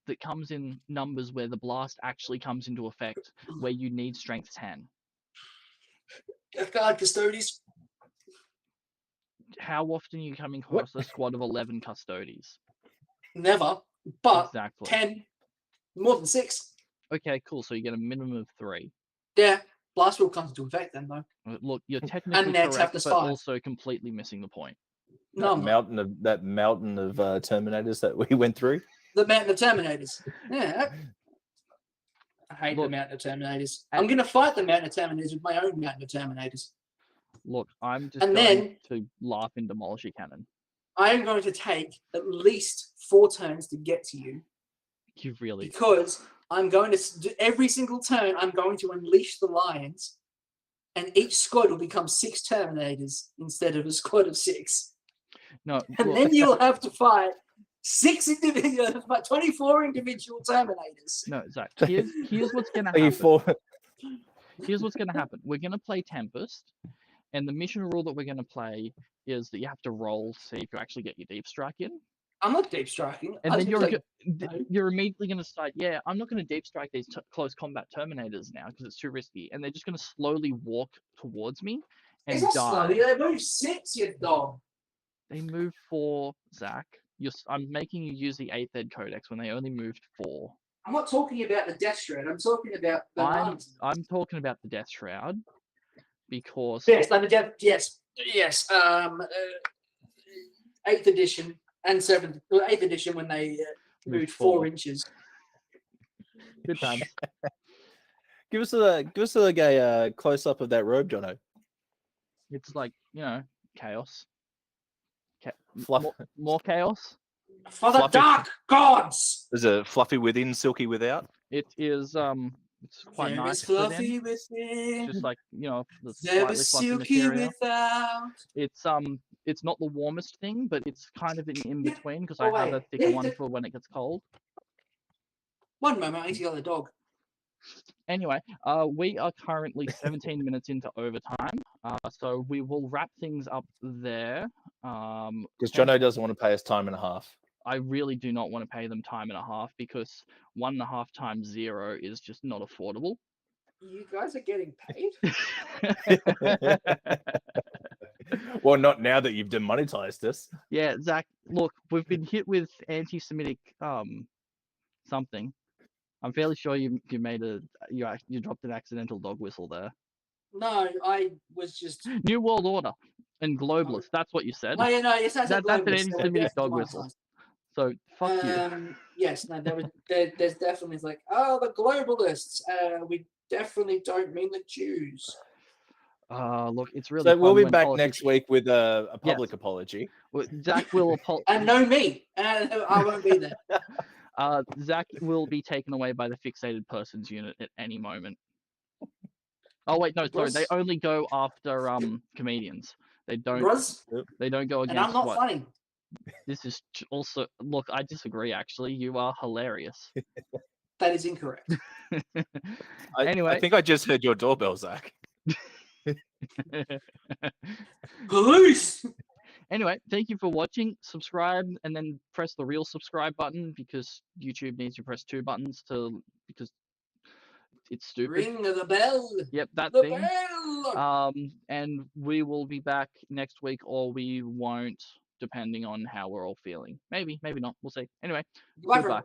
S1: that comes in numbers where the blast actually comes into effect, where you need Strength 10.
S2: Death Guard Custodies.
S1: How often are you coming across a squad of 11 Custodies?
S2: Never. But
S1: Exactly.
S2: 10. More than 6.
S1: Okay, cool. So you get a minimum of 3.
S2: Yeah. Blast will come into effect then, though.
S1: Look, you're technically
S2: now
S1: correct,
S2: Chapter
S1: but
S2: 5.
S1: also completely missing the point.
S2: No,
S3: that mountain of Terminators that we went through.
S2: the Mountain of Terminators. Yeah. I hate the
S1: Look,
S2: Mountain of Terminators. I'm going to fight the Mountain of Terminators with my own Mountain of Terminators.
S1: Look, I'm just
S2: And
S1: going
S2: then-
S1: to laugh in Demolisher Cannon.
S2: I am going to take at least 4 turns to get to you.
S1: You really...
S2: Because I'm going to, every single turn, I'm going to unleash the lions, and each squad will become 6 Terminators instead of a squad of 6.
S1: No,
S2: And
S1: look,
S2: then you'll have to fight 24 individual Terminators.
S1: no, Zach, here's what's going to happen. Here's what's going to happen. We're going to play Tempest, and the mission rule that we're going to play is that you have to roll to see if you actually get your deep strike in.
S2: I'm not deep striking.
S1: And then
S2: no.
S1: you're immediately going to decide, yeah, I'm not going to deep strike these close combat Terminators now because it's too risky. And they're just going to slowly walk towards me and
S2: It's not
S1: die.
S2: slowly. They move 6, you dog.
S1: They move 4, Zach. I'm making you use the 8th Ed Codex when they only moved 4.
S2: I'm not talking about the Death Shroud. I'm talking about the lions.
S1: I'm talking about the Death Shroud because
S2: Yes, like the Death. Yes. 8th edition and 7th. 8th edition when they moved 4 inches.
S1: good times.
S3: Give us a close up of that robe, Jono.
S1: It's like, you know, chaos.
S3: Fluff.
S1: More chaos.
S2: For the
S3: Fluffy.
S2: dark gods.
S3: There's a fluffy within, silky without.
S1: It is it's quite
S2: There
S1: nice
S2: is fluffy
S1: within. It's
S2: within.
S1: just like, you know, the
S2: There
S1: slightly
S2: is
S1: fluffy
S2: silky
S1: material.
S2: without.
S1: It's not the warmest thing, but it's kind of in
S2: Yeah.
S1: between because
S2: Oh,
S1: I have
S2: wait.
S1: a thicker one for when it gets cold.
S2: One moment, I need to get the dog.
S1: Anyway, we are currently 17 minutes into overtime, so we will wrap things up there.
S3: Because Jono doesn't want to pay us time and a half.
S1: I really do not want to pay them time and a half because 1.5 times 0 is just not affordable.
S2: You guys are getting paid?
S3: Well, not now that you've demonetized us.
S1: Yeah, Zach, look, we've been hit with anti-Semitic something. I'm fairly sure you dropped an accidental dog whistle there.
S2: No, I was just.
S1: New World Order and globalists. That's what you said.
S2: No, yeah, no, yes, that's
S1: That's an anti-Semitic dog whistle. So fuck you.
S2: Yes, no, there's definitely like, oh, the globalists. We definitely don't mean the Jews.
S1: Look, it's really.
S3: So we'll be
S1: fun when
S3: back
S1: politics-
S3: next week with a public apology.
S1: Well, Zach will
S2: And no me, and I won't be there.
S1: Zach will be taken away by the fixated persons unit at any moment. Oh wait, no, sorry. They
S2: Bruce?
S1: only go after comedians. They don't.
S2: Bruce,
S1: They don't go
S2: and
S1: against
S2: I'm not
S1: what.
S2: funny.
S1: This is also. Look, I disagree. Actually, you are hilarious.
S2: That is incorrect.
S1: Anyway.
S3: I think I just heard your doorbell, Zach.
S2: Police.
S1: Anyway, thank you for watching. Subscribe and then press the real subscribe button because YouTube needs you to press 2 buttons because it's stupid.
S2: Ring the bell.
S1: Yep, that
S2: The
S1: thing.
S2: bell.
S1: And we will be back next week, or we won't, depending on how we're all feeling. Maybe not. We'll see. Anyway,
S2: Goodbye.
S1: goodbye.